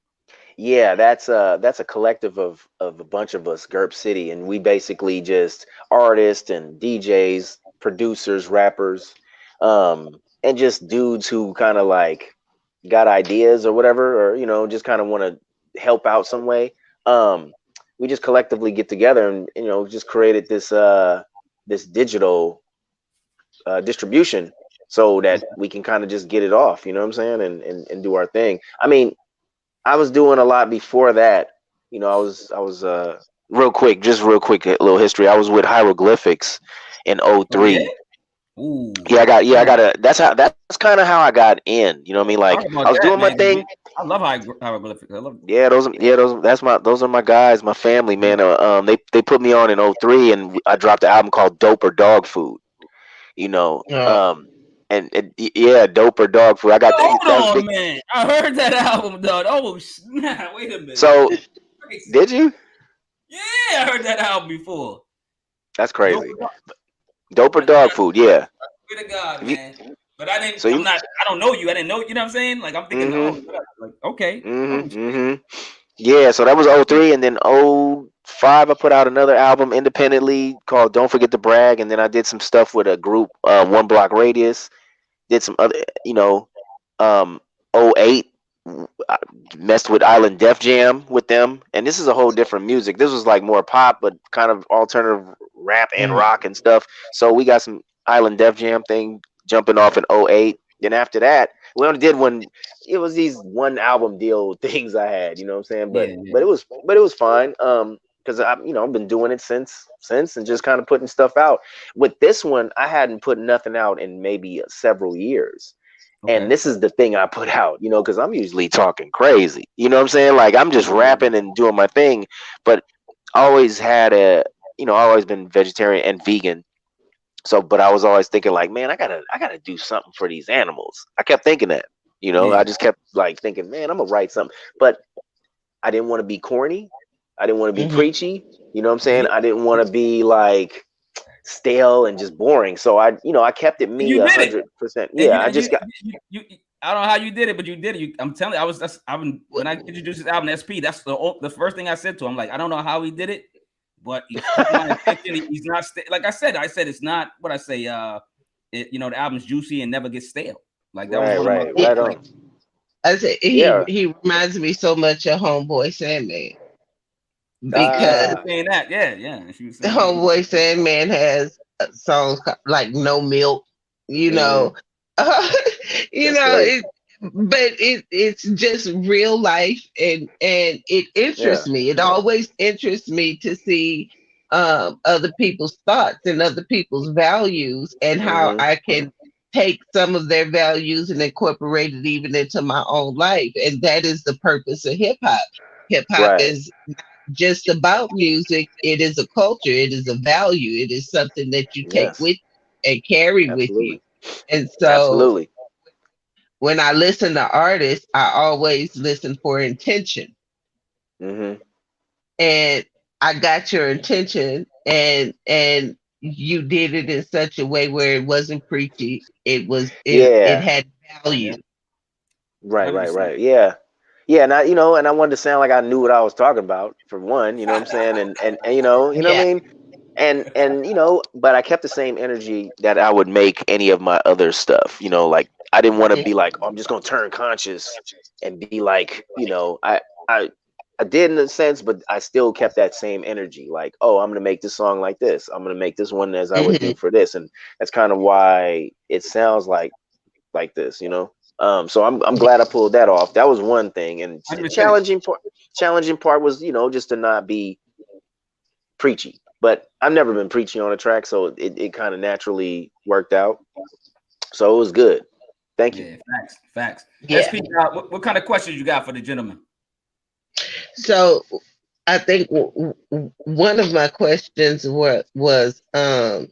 Yeah, that's a collective of a bunch of us, Gurp City, and we basically just artists and DJs, producers, rappers, and just dudes who kind of like got ideas or whatever, or just kind of want to help out some way. Um, we just collectively get together and just created this digital distribution so that we can kind of just get it off. You know what I'm saying, and do our thing. I mean, I was doing a lot before that. I was real quick, a little history. I was with Hieroglyphics in Oh yeah, '03. Ooh. Yeah, I got a. That's kind of how I got in. You know what I mean? Like Talk about I was that, doing my man. thing. I love hieroglyphics. I love. Yeah, those are my guys, my family, man. They put me on in '03, and I dropped an album called Dope or Dog Food. You know, and yeah, Dope or Dog Food. I got Hold that was on, big. man. I heard that album, dog. Oh snap! Wait a minute. So did you? Yeah, I heard that album before. That's crazy. Dope or Dog Food, yeah. Swear to God, man. But I didn't. So you, I don't know you. I didn't know. You know what I'm saying? Like I'm thinking, like okay. Yeah. So that was '03, and then '05 I put out another album independently called Don't Forget to Brag, and then I did some stuff with a group, One Block Radius. Did some other, um, '08. I messed with Island Def Jam with them, and this is a whole different music. This was like more pop, but kind of alternative rap and rock and stuff. So we got some Island Def Jam thing jumping off in '08. Then after that, we only did one. It was these one album deal things I had, you know what I'm saying? But it was fine. Because I've been doing it since and just kind of putting stuff out. With this one, I hadn't put nothing out in maybe several years. And this is the thing I put out, because I'm usually talking crazy. You know what I'm saying? Like I'm just rapping and doing my thing, but I always had always been vegetarian and vegan. So, but I was always thinking like, man, I gotta do something for these animals. I kept thinking that, I just kept like thinking, man, I'm gonna write something, but I didn't want to be corny. I didn't want to be preachy. You know what I'm saying? I didn't want to be like stale and just boring. So I kept it me 100%. Yeah, I just got. I don't know how you did it, but you did it. I'm telling you, when I introduced this album, SP, that's the first thing I said to him. Like, I don't know how he did it, but he's not like I said it's not what I say. The album's juicy and never gets stale. Like that was right on. I said he reminds me so much of Homeboy Sandman. Because saying that, yeah. Homeboy Sandman has songs like No Milk, but it's just real life, and it interests me. It always interests me to see other people's thoughts and other people's values, and how I can take some of their values and incorporate it even into my own life. And that is the purpose of hip hop. Hip hop is just about music. It is a culture. It is a value. It is something that you take with and carry with you. And so when I listen to artists, I always listen for intention. And I got your intention, and you did it in such a way where it wasn't preachy. It had value. Right. Yeah. Yeah, and I wanted to sound like I knew what I was talking about, for one, you know what I'm saying? And what I mean? And but I kept the same energy that I would make any of my other stuff, like I didn't want to be like, oh, I'm just gonna turn conscious and be like, I did in a sense, but I still kept that same energy. Like, oh, I'm gonna make this song like this. I'm gonna make this one as I would do for this, and that's kind of why it sounds like this, So I'm glad I pulled that off. That was one thing, and the challenging part was just to not be preachy. But I've never been preachy on a track, so it kind of naturally worked out. So it was good. Thank you. Yeah, facts. Yeah. SP, what kind of questions you got for the gentleman? So I think one of my questions was I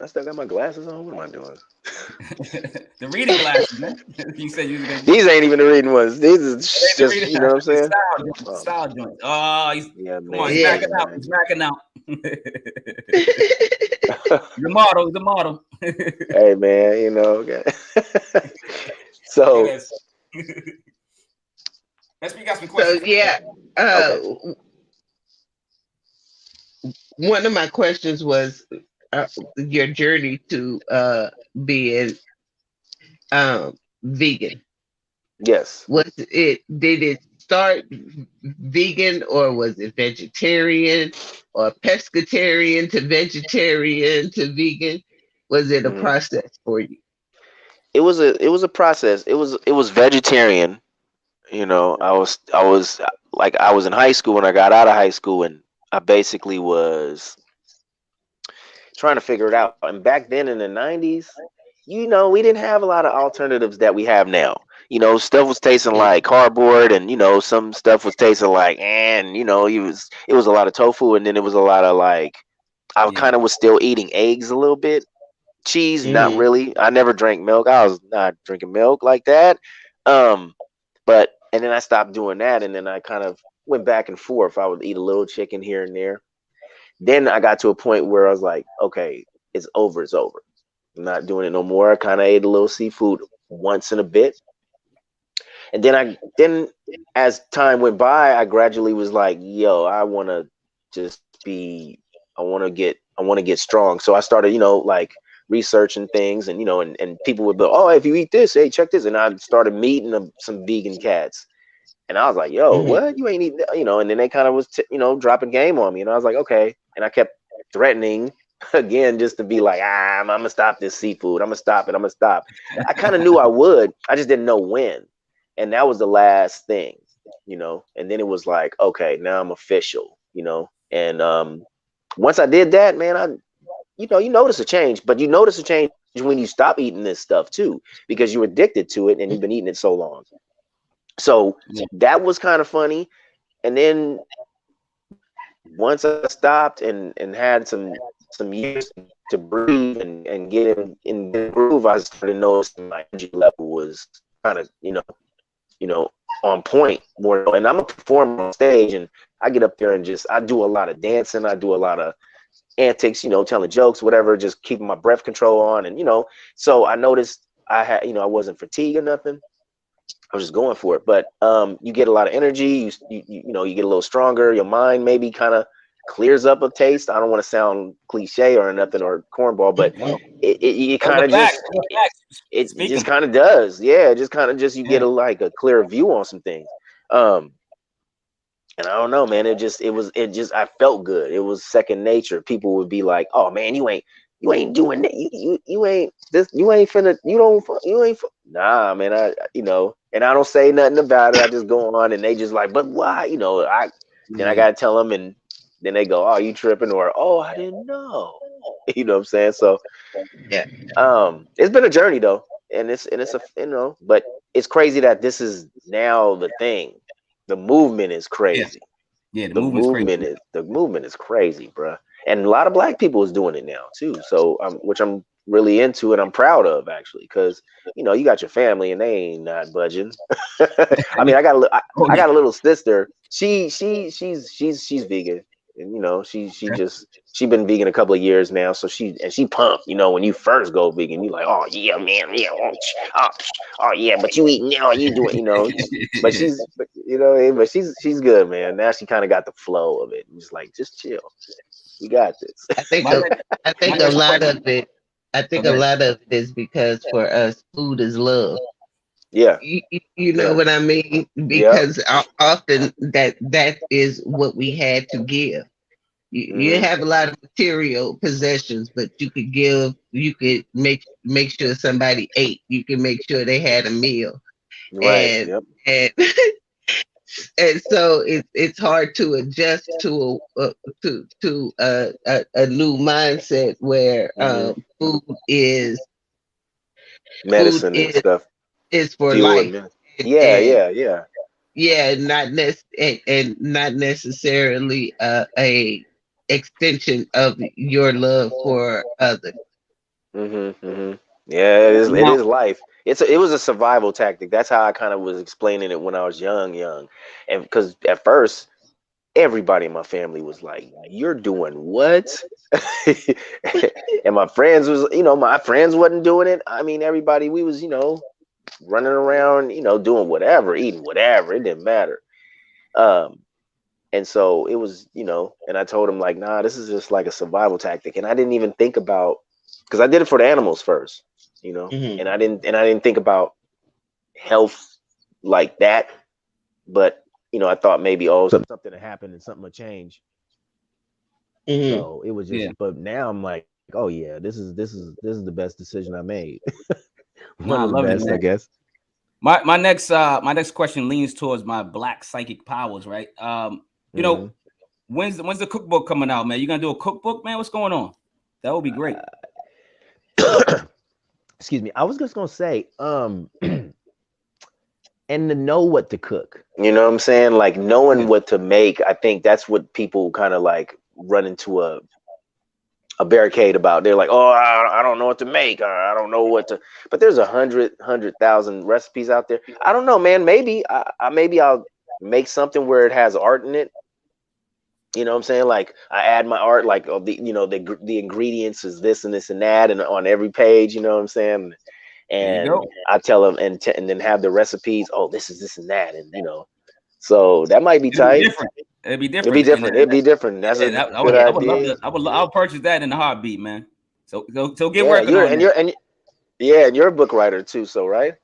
still got my glasses on. What am I doing? The reading glasses, man. You said you was gonna... These ain't even the reading ones. These is just, you know what I'm saying? Style joint. Oh, he's smacking out. The model. Hey, man, okay. So let's got some questions. So one of my questions was your journey to being vegan. Yes. Did it start vegan, or was it vegetarian, or pescatarian to vegetarian to vegan? Was it a process for you? It was a process. It was vegetarian. I was in high school when I got out of high school, and I basically was trying to figure it out. And back then in the 90s, you know, we didn't have a lot of alternatives that we have now. You know, stuff was tasting like cardboard, and you know, some stuff was tasting like, and you know, it was a lot of tofu, and then it was a lot of like, I kind of was still eating eggs a little bit, cheese, not really. I never drank milk. I was not drinking milk like that. But and then I stopped doing that, and then I kind of went back and forth. I would eat a little chicken here and there. Then I got to a point where I was like, okay, it's over. It's over. I'm not doing it no more. I kind of ate a little seafood once in a bit. And then as time went by, I gradually was like, yo, I want to just be, I want to get strong. So I started, you know, like researching things, and, you know, and people would be, oh, if you eat this, hey, check this. And I started meeting some vegan cats. And I was like, yo, what? You ain't eating, you know, and then they kind of was, you know, dropping game on me. And I was like, okay. And I kept threatening again, just to be like, I'm going to stop this seafood. I'm going to stop it. I'm going to stop. I kind of knew I would. I just didn't know when. And that was the last thing, you know. And then it was like, okay, now I'm official, you know. And once I did that, man, you know, you notice a change. But you notice a change when you stop eating this stuff too, because you're addicted to it and you've been eating it so long. So that was kind of funny. And then once I stopped and had some years to breathe and get in the groove, I started noticing my energy level was kind of, you know, on point more. And I'm a performer on stage, and I get up there and I do a lot of dancing. I do a lot of antics, you know, telling jokes, whatever, just keeping my breath control on. And, you know, so I noticed I had, you know, I wasn't fatigued or nothing. I was just going for it. But you get a lot of energy. You know, you get a little stronger. Your mind maybe kind of clears up a taste. I don't want to sound cliche or nothing or cornball, but it kind of just kind of does. Yeah, just kind of you get a clear view on some things. And I don't know, man. It just I felt good. It was second nature. People would be like, "Oh man, you ain't doing that. You ain't this. You ain't finna. You ain't. Nah, man. You know." And I don't say nothing about it. I just go on, and they just like, "But why?" You know. Then I gotta tell them, and then they go, "Oh, you tripping?" Or, "Oh, I didn't know." You know what I'm saying? So, yeah. It's been a journey though, and it's a, you know, but it's crazy that this is now the thing. The movement is crazy. Yeah, the movement is crazy, bro. And a lot of black people is doing it now too. So, which I'm really into and I'm proud of, actually, because, you know, you got your family and they ain't not budging. I mean, I got a little sister. She's vegan, and, you know, she been vegan a couple of years now. So she pumped. You know, when you first go vegan, you like, oh yeah, man, yeah, oh yeah, but you eat now, you do it, you know. But she's good, man. Now she kind of got the flow of it. Just like, just chill. You got this. I think a lot of it. I think a lot of it is because for us, food is love. Yeah. You know what I mean? Because often that is what we had to give. You have a lot of material possessions, but you could make sure somebody ate. You can make sure they had a meal. Right. And and so it's hard to adjust to a new mindset where food is medicine and stuff. Is for life. Yeah. Not necessarily a extension of your love for others. Yeah, it is life. It was a survival tactic. That's how I kind of was explaining it when I was young, and because at first everybody in my family was like, "You're doing what?" And my friends wasn't doing it. I mean, everybody, we was, you know, running around, you know, doing whatever, eating whatever. It didn't matter. And so it was, you know, and I told him like, nah, this is just like a survival tactic. And I didn't even think about, because I did it for the animals first, you know, and I didn't think about health like that. But, you know, I thought maybe, something to happen and something would change. So it was just, but now I'm like, oh yeah, this is the best decision I made. One of the best, I guess. My next question leans towards my black psychic powers, right? You know, when's the cookbook coming out, man? You gonna do a cookbook, man? What's going on? That would be great. Excuse me. I was just gonna say, and to know what to cook. You know what I'm saying? Like knowing what to make. I think that's what people kind of like run into a barricade about. They're like, oh, I don't know what to make. Or I don't know what to. But there's 100,000 recipes out there. I don't know, man. Maybe I'll make something where it has art in it. You know what I'm saying? Like I add my art, like the ingredients is this and this and that, and on every page. You know what I'm saying? And I tell them and then have the recipes. Oh, this is this and that, and so that might be tight. It'd be different. It'd be different. That's a good idea. I'll purchase that in a heartbeat, man. So get working on it. And you're a book writer too, so right?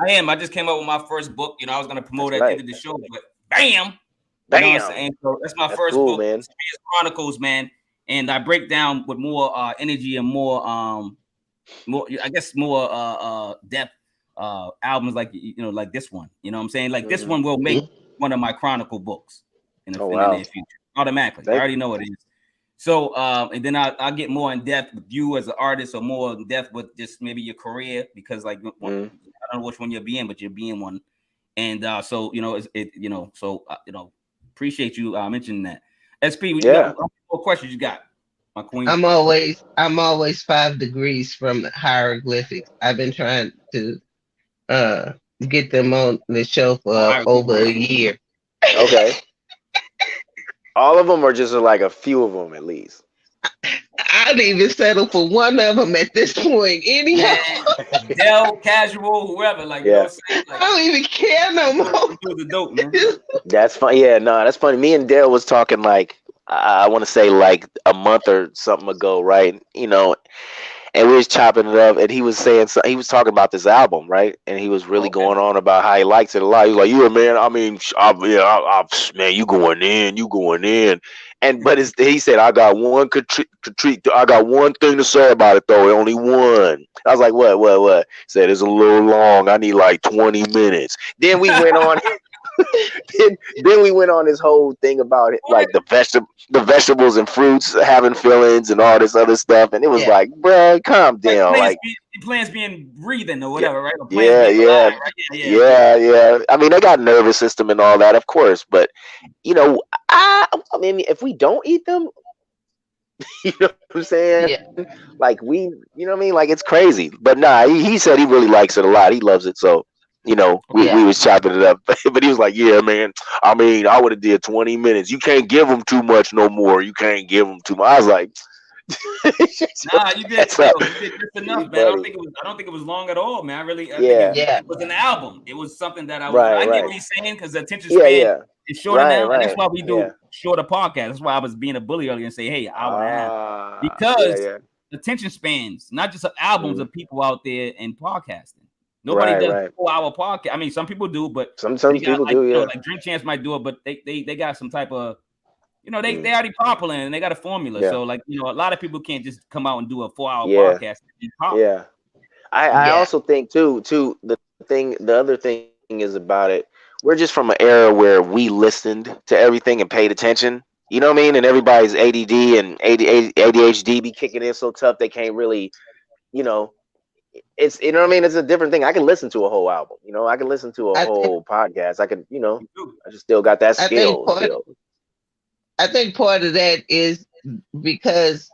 I am. I just came up with my first book. I was gonna promote it at the end of the show, but bam. You know what I'm saying? So that's my first book, man. Chronicles, man. And I break down with more energy and more I guess more depth albums like like this one. You know what I'm saying? Like this one will make one of my Chronicle books in the near future. Automatically. I already know it is. So and then I'll get more in depth with you as an artist, or more in depth with just maybe your career, because like I don't know which one you'll be in, but you'll be in one. And so appreciate you mentioning that. SP, what questions you got, my queen? I'm always 5 degrees from hieroglyphics. I've been trying to get them on the show for over a year. Okay. All of them, or just like a few of them at least? I'd even settle for one of them at this point. Anyhow, Dell, Casual, whoever, like, you know what I'm saying? Like, I don't even care no more. The dope, man. That's funny. Yeah, no, that's funny. Me and Dell was talking like I want to say like a month or something ago, right? And we was chopping it up, and he was saying he was talking about this album, right? And he was really going on about how he likes it a lot. He was like, "Yeah, man. I mean, man, you going in." But he said, "I got one I got one thing to say about it, though. Only one." I was like, "What?" He said, "It's a little long. I need like 20 minutes." Then we went on. then we went on this whole thing about it, like the vegetables and fruits having fillings and all this other stuff, and it was like, bro, calm down. Like plants being breathing or whatever, right? Or alive, right? Yeah. I mean, they got nervous system and all that, of course, but I mean, if we don't eat them, you know what I'm saying? Yeah. Like we, you know what I mean? Like it's crazy, but nah, he said he really likes it a lot. He loves it, so. We was chopping it up, but he was like, "Yeah, man. I mean, I would have did 20 minutes. You can't give them too much no more. You can't give them too much." I was like, "Nah, you did just enough, man. I don't think it was long at all, man. I think it was an album. It was something that I get what he's saying, because the attention span is shorter now, and that's why we do shorter podcasts. That's why I was being a bully earlier and say, hey, hour and a half, because attention spans, not just of albums, of people out there in podcasting." Nobody does 4-hour podcast. I mean, some people do, but some people do. Yeah, like Drink Champs might do it, but they got some type of, they already popular and they got a formula. Yeah. So like a lot of people can't just come out and do a 4-hour podcast. Yeah, I also think too the other thing is about it. We're just from an era where we listened to everything and paid attention. You know what I mean? And everybody's ADD and ADHD be kicking in so tough they can't really, It's what I mean. It's a different thing. I can listen to a whole album. I can listen to a whole podcast. I can, I just still got that skill. I think part of that is because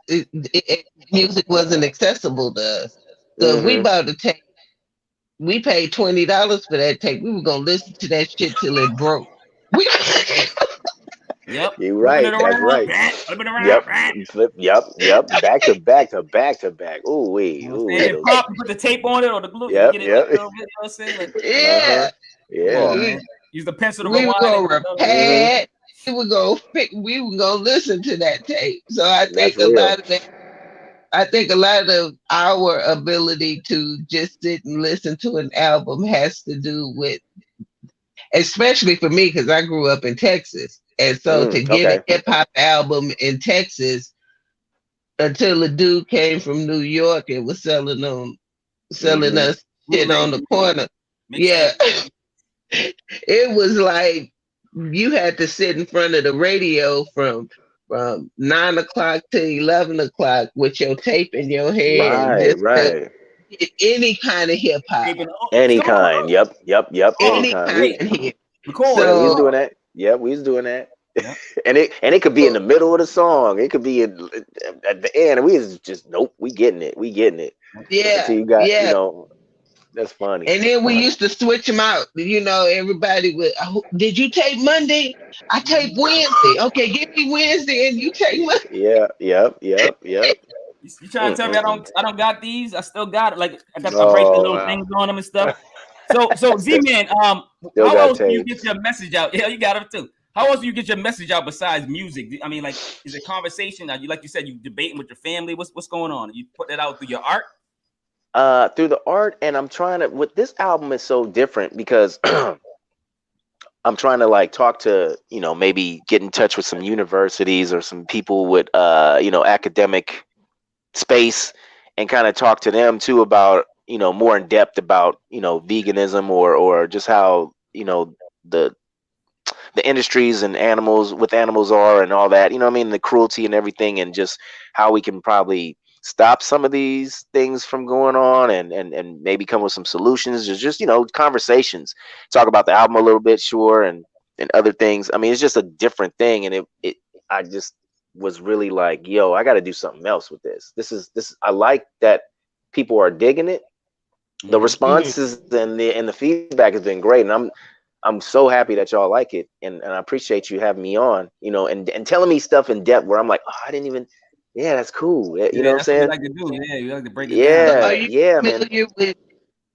music wasn't accessible to us. So if we bought a tape, we paid $20 for that tape. We were gonna listen to that shit till it broke. Yep. You're right. That's right. Yep. Back to back. Ooh, wee. Put the tape on it or the glue. Yep. You know what I'm saying? Like, yeah. Yeah. Use the pencil to we were gonna repair. We were gonna listen to that tape. So I think a lot of that. I think a lot of our ability to just sit and listen to an album has to do with, especially for me, because I grew up in Texas. And so to get a hip hop album in Texas, until a dude came from New York and was selling us shit on the corner. Yeah. It was like you had to sit in front of the radio from from 9 o'clock to 11 o'clock with your tape in your hand, Right, just to right. get any kind of hip hop, Any kind. Yep. Any any kind. kind of hip. Record. Yeah, we was So doing that. Yeah, we was doing that. Yeah. And it could be in the middle of the song. It could be at the end. And we was just nope. We getting it. yeah, Until you got yeah. that's funny. And then we used to switch them out. Everybody would. Oh, did you tape Monday? I tape Wednesday. Okay, give me Wednesday, and you take Monday. Yeah. Yep. You trying to tell me I don't got these? I still got it. Like I got the break the Oh little wow. things on them and stuff. So Z-Man, Still how got else do you tapes. get your message out? Yeah, you got it too. How else do you get your message out besides music? I mean, like, is it conversation? Are you, like you said, you debating with your family? What's going on? You put that out through your art? Through the art, and I'm trying to with this album is so different because I'm trying to like talk to, maybe get in touch with some universities or some people with academic space and kind of talk to them too about, more in depth about, veganism or just how, the industries and animals are and all that, what I mean, the cruelty and everything, and just how we can probably stop some of these things from going on and maybe come with some solutions. Just conversations, talk about the album a little bit, sure, and other things. I mean, it's just a different thing, and it I just was really like, yo, I got to do something else with this. This I like that people are digging it. The responses and the feedback has been great, and I'm so happy that y'all like it, and I appreciate you having me on, and telling me stuff in depth where I'm like, oh, I didn't even, yeah, that's cool. You know what I'm That's what you saying? like to do. Yeah, you like to break it Yeah, down. yeah, man.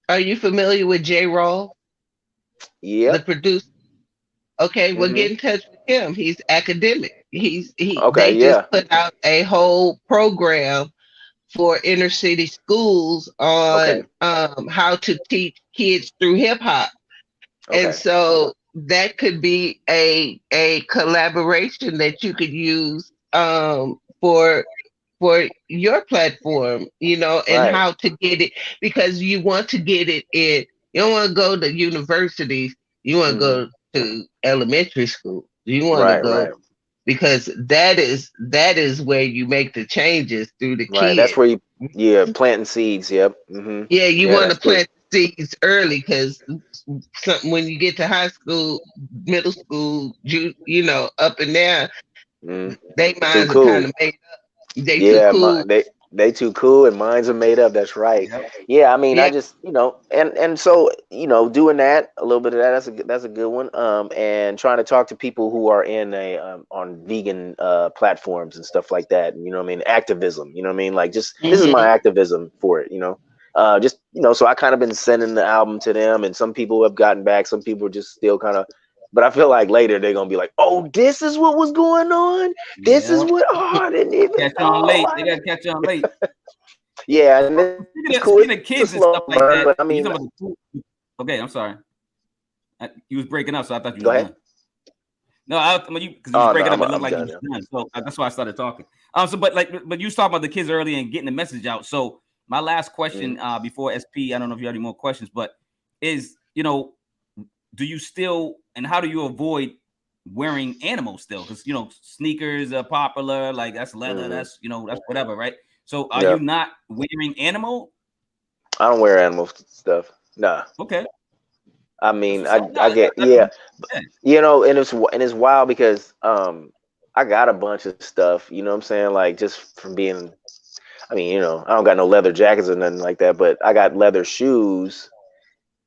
Are you familiar with J. Roll, the Yep. producer? Okay, well, Mm-hmm. get in touch with him. He's academic. Okay, They just yeah. put out a whole program for inner city schools Okay. on how to teach kids through hip hop. And Okay. so that could be a collaboration that you could use for your platform, and Right. how to get it, because you want to get it in. You don't want to go to universities. You want to Mm-hmm. go to elementary school. You want to Right, go, right, because that is where you make the changes through the right. That's kids. where yeah, planting seeds. Yep. Mm-hmm. Yeah, you Yeah, want to that's true. plant seeds early, because when you get to high school, middle school, up and down, Mm. they Too minds are kind cool. of made up. They too Yeah, cool. they too cool and minds are made up. That's right. Yep. Yeah, I mean, I Yeah. just and so doing that a little bit of that. That's a good one. And trying to talk to people who are in on vegan platforms and stuff like that. And, what I mean, activism. You know what I mean? Like, just this is my Mm-hmm. activism for it. Just so I kind of been sending the album to them, and some people have gotten back. Some people are just still kind of. But I feel like later they're gonna be like, "Oh, this is what was going on. This is Yeah. what. Oh, I didn't even Catch on know." late. They gotta catch on late. Yeah, and it's cool. Speaking of It's a kids and stuff slow like burn, that, but I you mean, talking about the food. Okay, I'm sorry. You was breaking up, so I thought you go was ahead. done. No, because you was Oh no, breaking up, it looked I'm like you done was now. done. So that's why I started talking. But you was talking about the kids early and getting the message out. So my last question, before SP, I don't know if you have any more questions, but is do you still, and how do you avoid wearing animals still? Because sneakers are popular, like that's leather, that's that's whatever, right? So are you Yep. not wearing animal? I don't wear animal stuff. Nah. Okay. I That's mean, what's up. I get yeah, and it's wild because I got a bunch of stuff. You know what I'm saying? Like, just from being. I mean, I don't got no leather jackets or nothing like that, but I got leather shoes,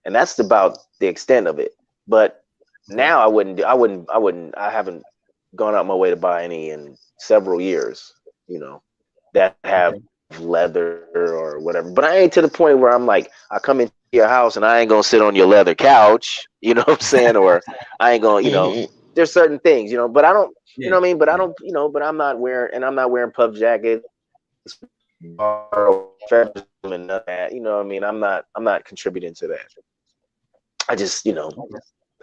and that's about the extent of it. But now I haven't gone out my way to buy any in several years, that have leather or whatever. But I ain't to the point where I'm like, I come into your house and I ain't gonna sit on your leather couch, you know what I'm saying? Or I ain't gonna, Mm-hmm. there's certain things, but I don't, Yeah. you know what I mean? But I don't, but I'm not wearing puff jackets or feathers and none of that. You know what I mean? I'm not contributing to that. I just,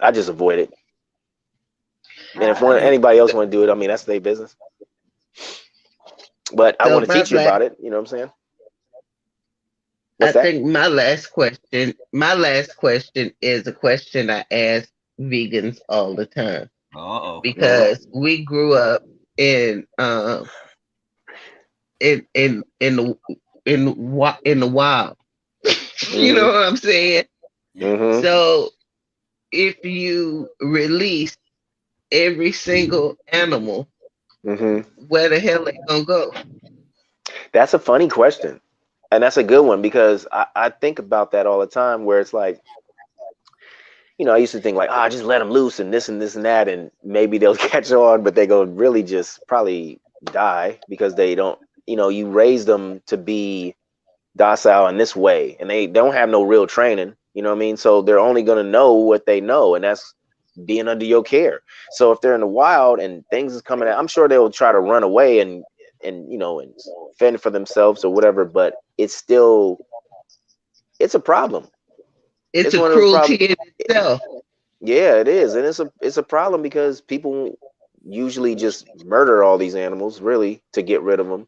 I just avoid it. And if anybody else want to do it, I mean, that's their business. But I So want to teach you about it. You know what I'm saying? I What's that? think my last question is a question I ask vegans all the time, Uh-oh. because we grew up in in the wild. You know what I'm saying? So if you release every single animal, where the hell they gonna go? That's a funny question, and that's a good one, because I think about that all the time, where it's like, you know, I used to think like, just let them loose and this and this and that, and maybe they'll catch on, but they go really just probably die because they don't, you know, you raise them to be docile in this way, and they don't have no real training, you know what I mean? So they're only going to know what they know, and that's being under your care. So if they're in the wild and things is coming out, I'm sure they'll try to run away and you know, and fend for themselves or whatever, but it's still, it's a problem. It's a cruelty in itself. Yeah, it is. And it's a problem because people usually just murder all these animals really to get rid of them,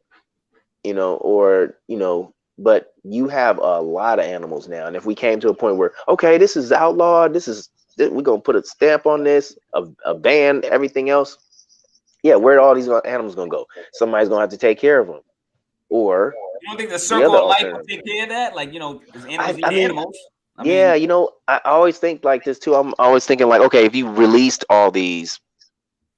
you know, or, you know, but you have a lot of animals now. And if we came to a point where, okay, this is outlawed, we're going to put a stamp on this, a ban, everything else. Yeah, where are all these animals going to go? Somebody's going to have to take care of them. Or you don't think the circle of life will take care of that? Like, you know, because animals eat animals. I mean, you know, I always think like this too. I'm always thinking like, okay, if you released all these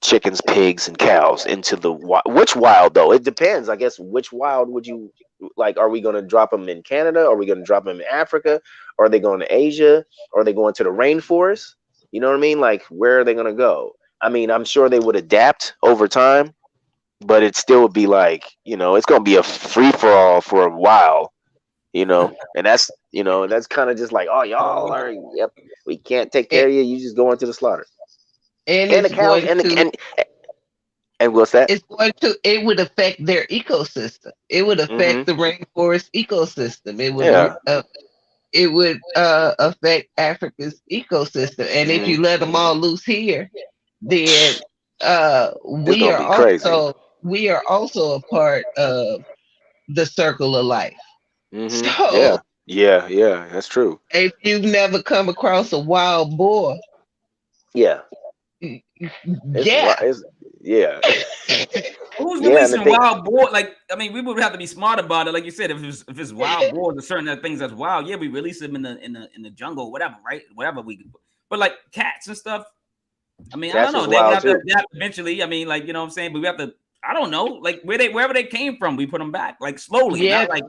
chickens, pigs, and cows into the which wild though? It depends, I guess. Which wild would you like? Are we going to drop them in Canada? Are we going to drop them in Africa? Are they going to Asia? Are they going to the rainforest? You know what I mean? Like, where are they going to go? I mean, I'm sure they would adapt over time, but it still would be like, you know, it's going to be a free for all for a while. You know, and that's, you know, that's kind of just like, oh, y'all are, yep, we can't take care of you. You just go into the slaughter. And the cows and what's that? It would affect their ecosystem. It would affect the rainforest ecosystem. It would affect Africa's ecosystem. And if you let them all loose here, then we are also a part of the circle of life. So yeah, that's true. If you've never come across a wild boar, yeah. Who's releasing wild boar? Like, I mean, we would have to be smart about it. Like you said, if it's wild boars or certain things that's wild, yeah, we release them in the jungle, whatever, right? Whatever we can. But like cats and stuff, I mean, cats, I don't know. They would have to adapt eventually. I mean, like, you know what I'm saying? But we have to. I don't know, like wherever they came from, we put them back, like slowly. Yeah. Not like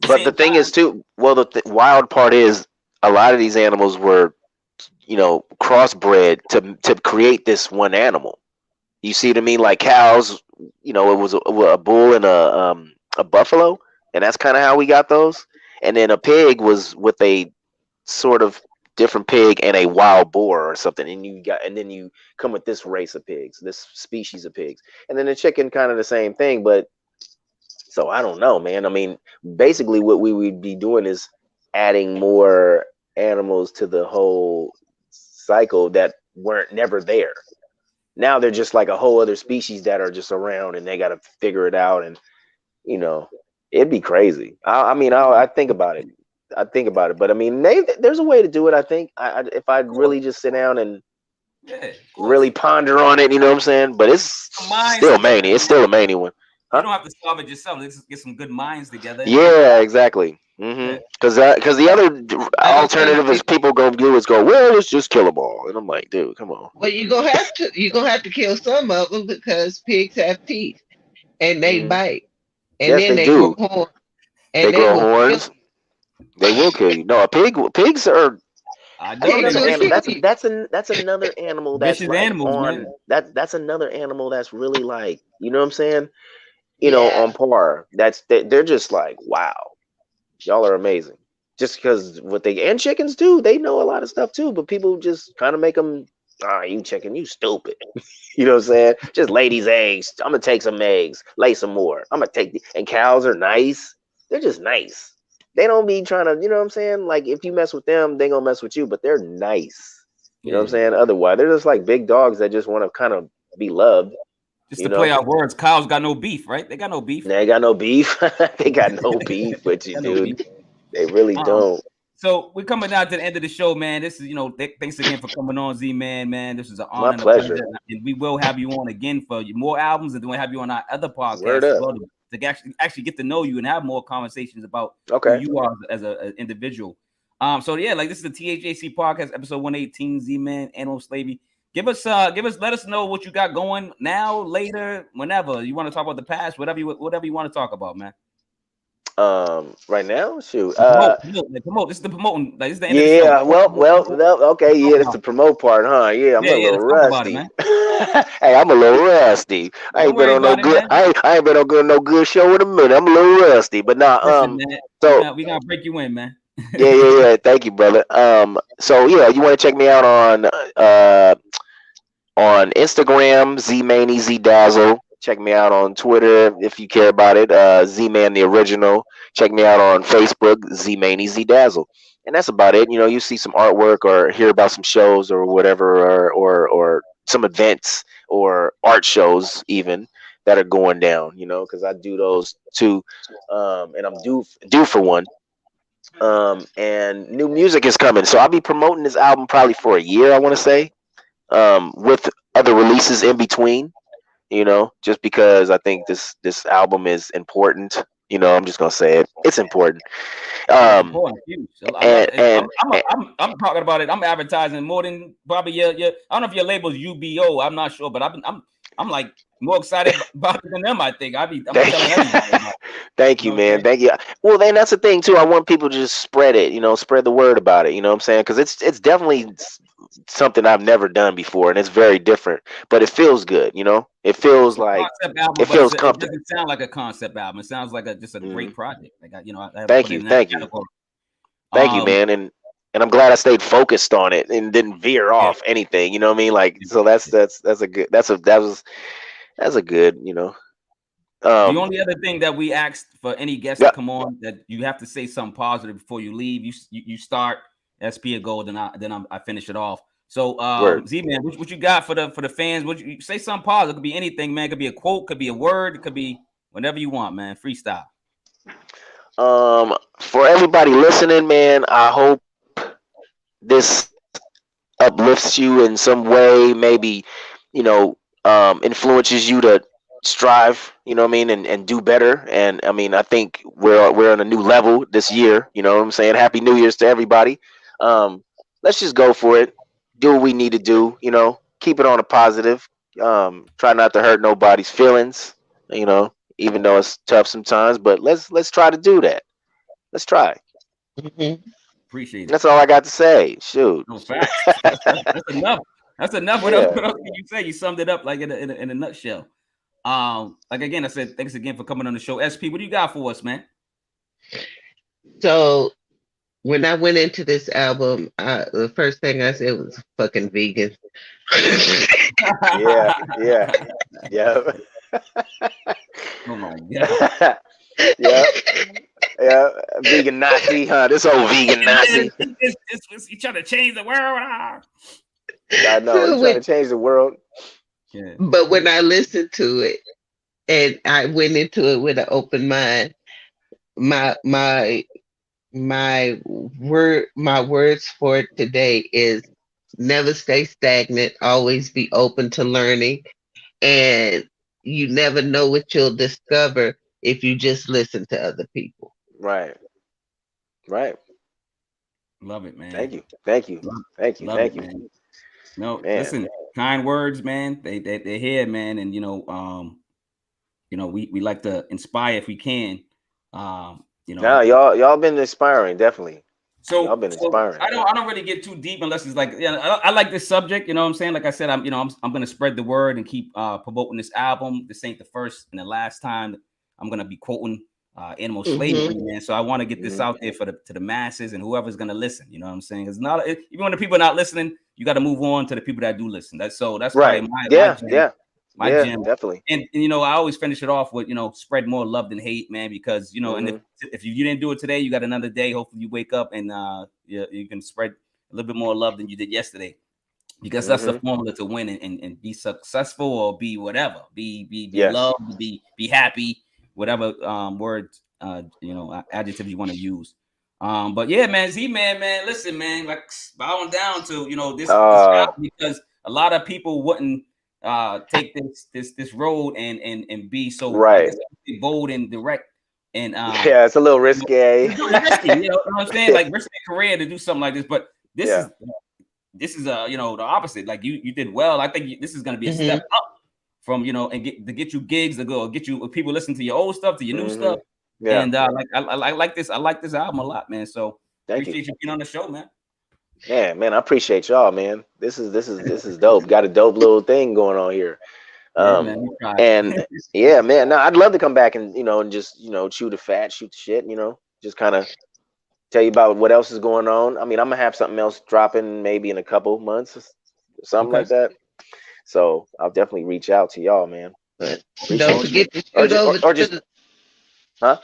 but the thing is too. Well, the wild part is a lot of these animals were, you know, crossbred to create this one animal. You see what I mean? Like cows, you know, it was a bull and a buffalo, and that's kind of how we got those. And then a pig was with a sort of different pig and a wild boar or something, and then you come with this race of pigs, this species of pigs, and then the chicken, kind of the same thing. But so I don't know, man. I mean, basically what we would be doing is adding more animals to the whole cycle that weren't never there. Now they're just like a whole other species that are just around, and they got to figure it out. And you know, it'd be crazy. I think about it. But I mean, there's a way to do it. I think if I really just sit down and really ponder on it, you know what I'm saying? But it's still mania. It's still a mania one. Huh? You don't have to solve it yourself. Let's get some good minds together. Yeah, exactly. Because the other alternative is people go well, let's just kill them all, and I'm like, dude, come on. Well, you're gonna have to kill some of them because pigs have teeth and they bite, and yes, then they do. grow horns. They grow horns. They will kill you. No, pigs are. That's another animal that's like animals, on man. That's another animal that's really like, you know what I'm saying? You know, on par. They're just like, wow, y'all are amazing. Just because and chickens too, they know a lot of stuff too, but people just kind of make them, you chicken, you stupid. You know what I'm saying? Just lay these eggs. I'm gonna take some eggs, lay some more. I'm gonna take and cows are nice. They're just nice. They don't be trying to, you know what I'm saying? Like if you mess with them, they gonna mess with you, but they're nice. You know what I'm saying? Otherwise, they're just like big dogs that just want to kind of be loved. Just to play our words, cows got no beef, right? They got no beef. They got no beef. They got no beef with you, dude. They really don't. So we're coming down to the end of the show, man. This is, thanks again for coming on, ZMan, man. This is an honor. My pleasure. And we will have you on again for more albums, and then we'll have you on our other podcasts as well to actually get to know you and have more conversations about who you are as an individual. So yeah, like this is the THHC podcast, episode 118, ZMan, Animal Slavery. Let us know what you got going now, later, whenever you want to talk about the past, whatever you want to talk about, man. Right now, shoot. Promote. This is the promoting. Like, this is the end of the show. Okay, yeah, that's the promote part, huh? Yeah, I'm a little rusty. Hey, I'm a little rusty. I ain't been on no good. I ain't been on no good show in a minute. I'm a little rusty, but now, so we gonna break you in, man. yeah. Thank you, brother. So yeah, you want to check me out on Instagram, ZMan Z Dazzle. Check me out on Twitter if you care about it. ZMan the Original. Check me out on Facebook, ZMan Z Dazzle. And that's about it. You see some artwork or hear about some shows or whatever, or some events or art shows even that are going down. Because I do those too, and I'm due for one. And new music is coming, so I'll be promoting this album probably for a year. I want to say, with other releases in between. Just because I think this album is important. I'm just gonna say it. It's important. I'm talking about it. I'm advertising more than probably your I don't know if your label's UBO. I'm not sure, but I'm like more excited about it than them. I think I'm telling everybody. Thank you, man. Thank you. Well, then that's the thing too. I want people to just spread it. Spread the word about it. You know what I'm saying? Because it's definitely something I've never done before, and it's very different. But it feels good. It feels like it feels comfortable. It doesn't sound like a concept album. It sounds like just a great project. Like thank you, man. And I'm glad I stayed focused on it and didn't veer off anything. You know what I mean? Like, so that's a good. That's a good. The only other thing that we asked for any guest to come on, that you have to say something positive before you leave. You start SP a goal, then I finish it off. So Z-Man, what you got for the fans? What you say something positive? It could be anything, man. It could be a quote, could be a word, it could be whatever you want, man. Freestyle. For everybody listening, man, I hope this uplifts you in some way, maybe, influences you to strive, and do better. And I mean, I think we're on a new level this year, you know what I'm saying? Happy New Year's to everybody. Let's just go for it. Do what we need to do, keep it on a positive. Try not to hurt nobody's feelings, even though it's tough sometimes, but let's try to do that. Let's try. Mm-hmm. Appreciate it. That's all I got to say. Shoot. No, facts. That's enough. That's enough. What else can you say? You summed it up like in a nutshell. Like again, I said, thanks again for coming on the show. SP, what do you got for us, man? So when I went into this album, the first thing I said was fucking vegan. Yeah. Oh my god. Yeah. Vegan Nazi, huh? This old vegan Nazi. You trying to change the world. I know. You're trying to change the world. Yeah. But when I listened to it and I went into it with an open mind, my words for it today is never stay stagnant, always be open to learning, and you never know what you'll discover if you just listen to other people. Right. Love it, man. Thank you. Man. No, man. Listen, kind words, man. They're here, man, and we like to inspire if we can. Y'all been inspiring, definitely. So y'all been inspiring. I don't really get too deep unless it's like, I like this subject. You know what I'm saying? Like I said, I'm gonna spread the word and keep promoting this album. This ain't the first and the last time I'm gonna be quoting animal slavery, man. So I want to get this out there to the masses and whoever's gonna listen. You know what I'm saying? It's not even when the people are not listening, you got to move on to the people that do listen. That's right. My jam, definitely. And I always finish it off with spread more love than hate, man. Because and if you didn't do it today, you got another day. Hopefully, you wake up and you can spread a little bit more love than you did yesterday. Because that's the formula to win and be successful or be whatever. Be loved, be happy, whatever words adjectives you want to use. But yeah, man, ZMan, man, listen, man, like bowing down to this album, because a lot of people wouldn't take this road and be so right, bold and direct. And yeah, it's a little risque. It's risky, you know what I'm saying? Like risking a career to do something like this, but this is the opposite. Like you did well. I think this is going to be a step up from and get you gigs to go get you people listen to your old stuff, to your new stuff. Yeah. And I like this. I like this album a lot, man. So appreciate you being on the show, man. Yeah, man, I appreciate y'all, man. This is dope. Got a dope little thing going on here. Man, and yeah, man. No, I'd love to come back and and just chew the fat, shoot the shit. Just kind of tell you about what else is going on. I mean, I'm gonna have something else dropping maybe in a couple months, or something like that. So I'll definitely reach out to y'all, man. Don't forget to shoot over to the. Huh?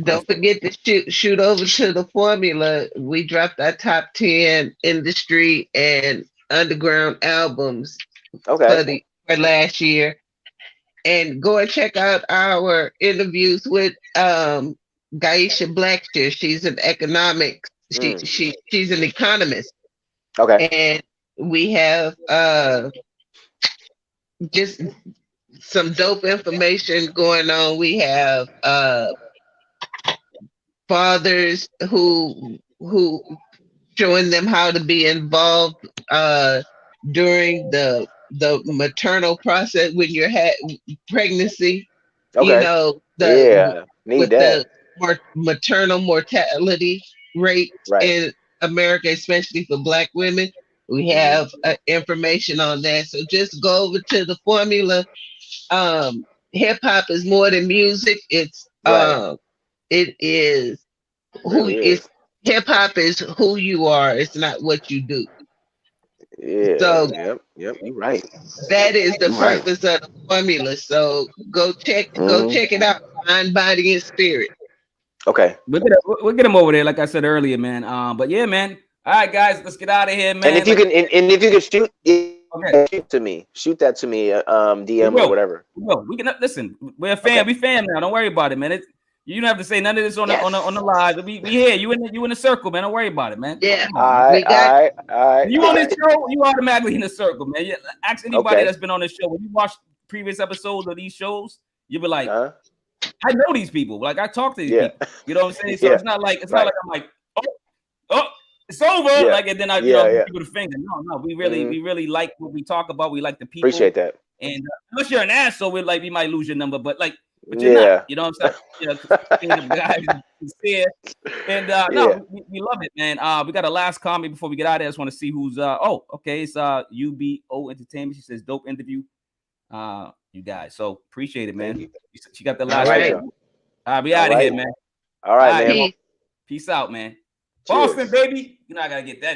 Don't forget to shoot over to the formula. We dropped our top 10 industry and underground albums for last year. And go and check out our interviews with Gaisha Blackshear. She's an economics. She's an economist. Okay. And we have just some dope information going on. We have fathers who showing them how to be involved during the maternal process when you're pregnancy. Okay. Need that. The maternal mortality rate in America, especially for Black women. We have information on that. So just go over to the formula. Hip hop is more than music. It's it is who is. Hip hop is who you are. It's not what you do. Yeah. So yep. You're right. That is the purpose of the formula. So go check it out. Mind, body, and spirit. Okay. We'll get him over there, like I said earlier, man. But yeah, man. All right, guys, let's get out of here, man. And if you can shoot shoot that to me, DM or whatever. We can listen. We're a fan. We fan now. Don't worry about it, man. You don't have to say none of this on the live. We here. You in the circle, man. Don't worry about it, man. Yeah. All right. You on this show, you automatically in the circle, man. You ask anybody that's been on this show. When you watch previous episodes of these shows, you'll be like, I know these people. Like I talk to these people. You know what I'm saying? So it's not like I'm like, oh, it's over. Like and then I people the finger. No. We really like what we talk about. We like the people. Appreciate that. And unless you're an asshole, we might lose your number. But you're not. You know what I'm saying? Guys, and we love it, man. We got a last comment before we get out of there. I just want to see who's it's UBO Entertainment. She says dope interview. You guys. So appreciate it, man. She got the last one. We out of here, man. All right, man. Peace out, man. Boston, baby. I gotta get that.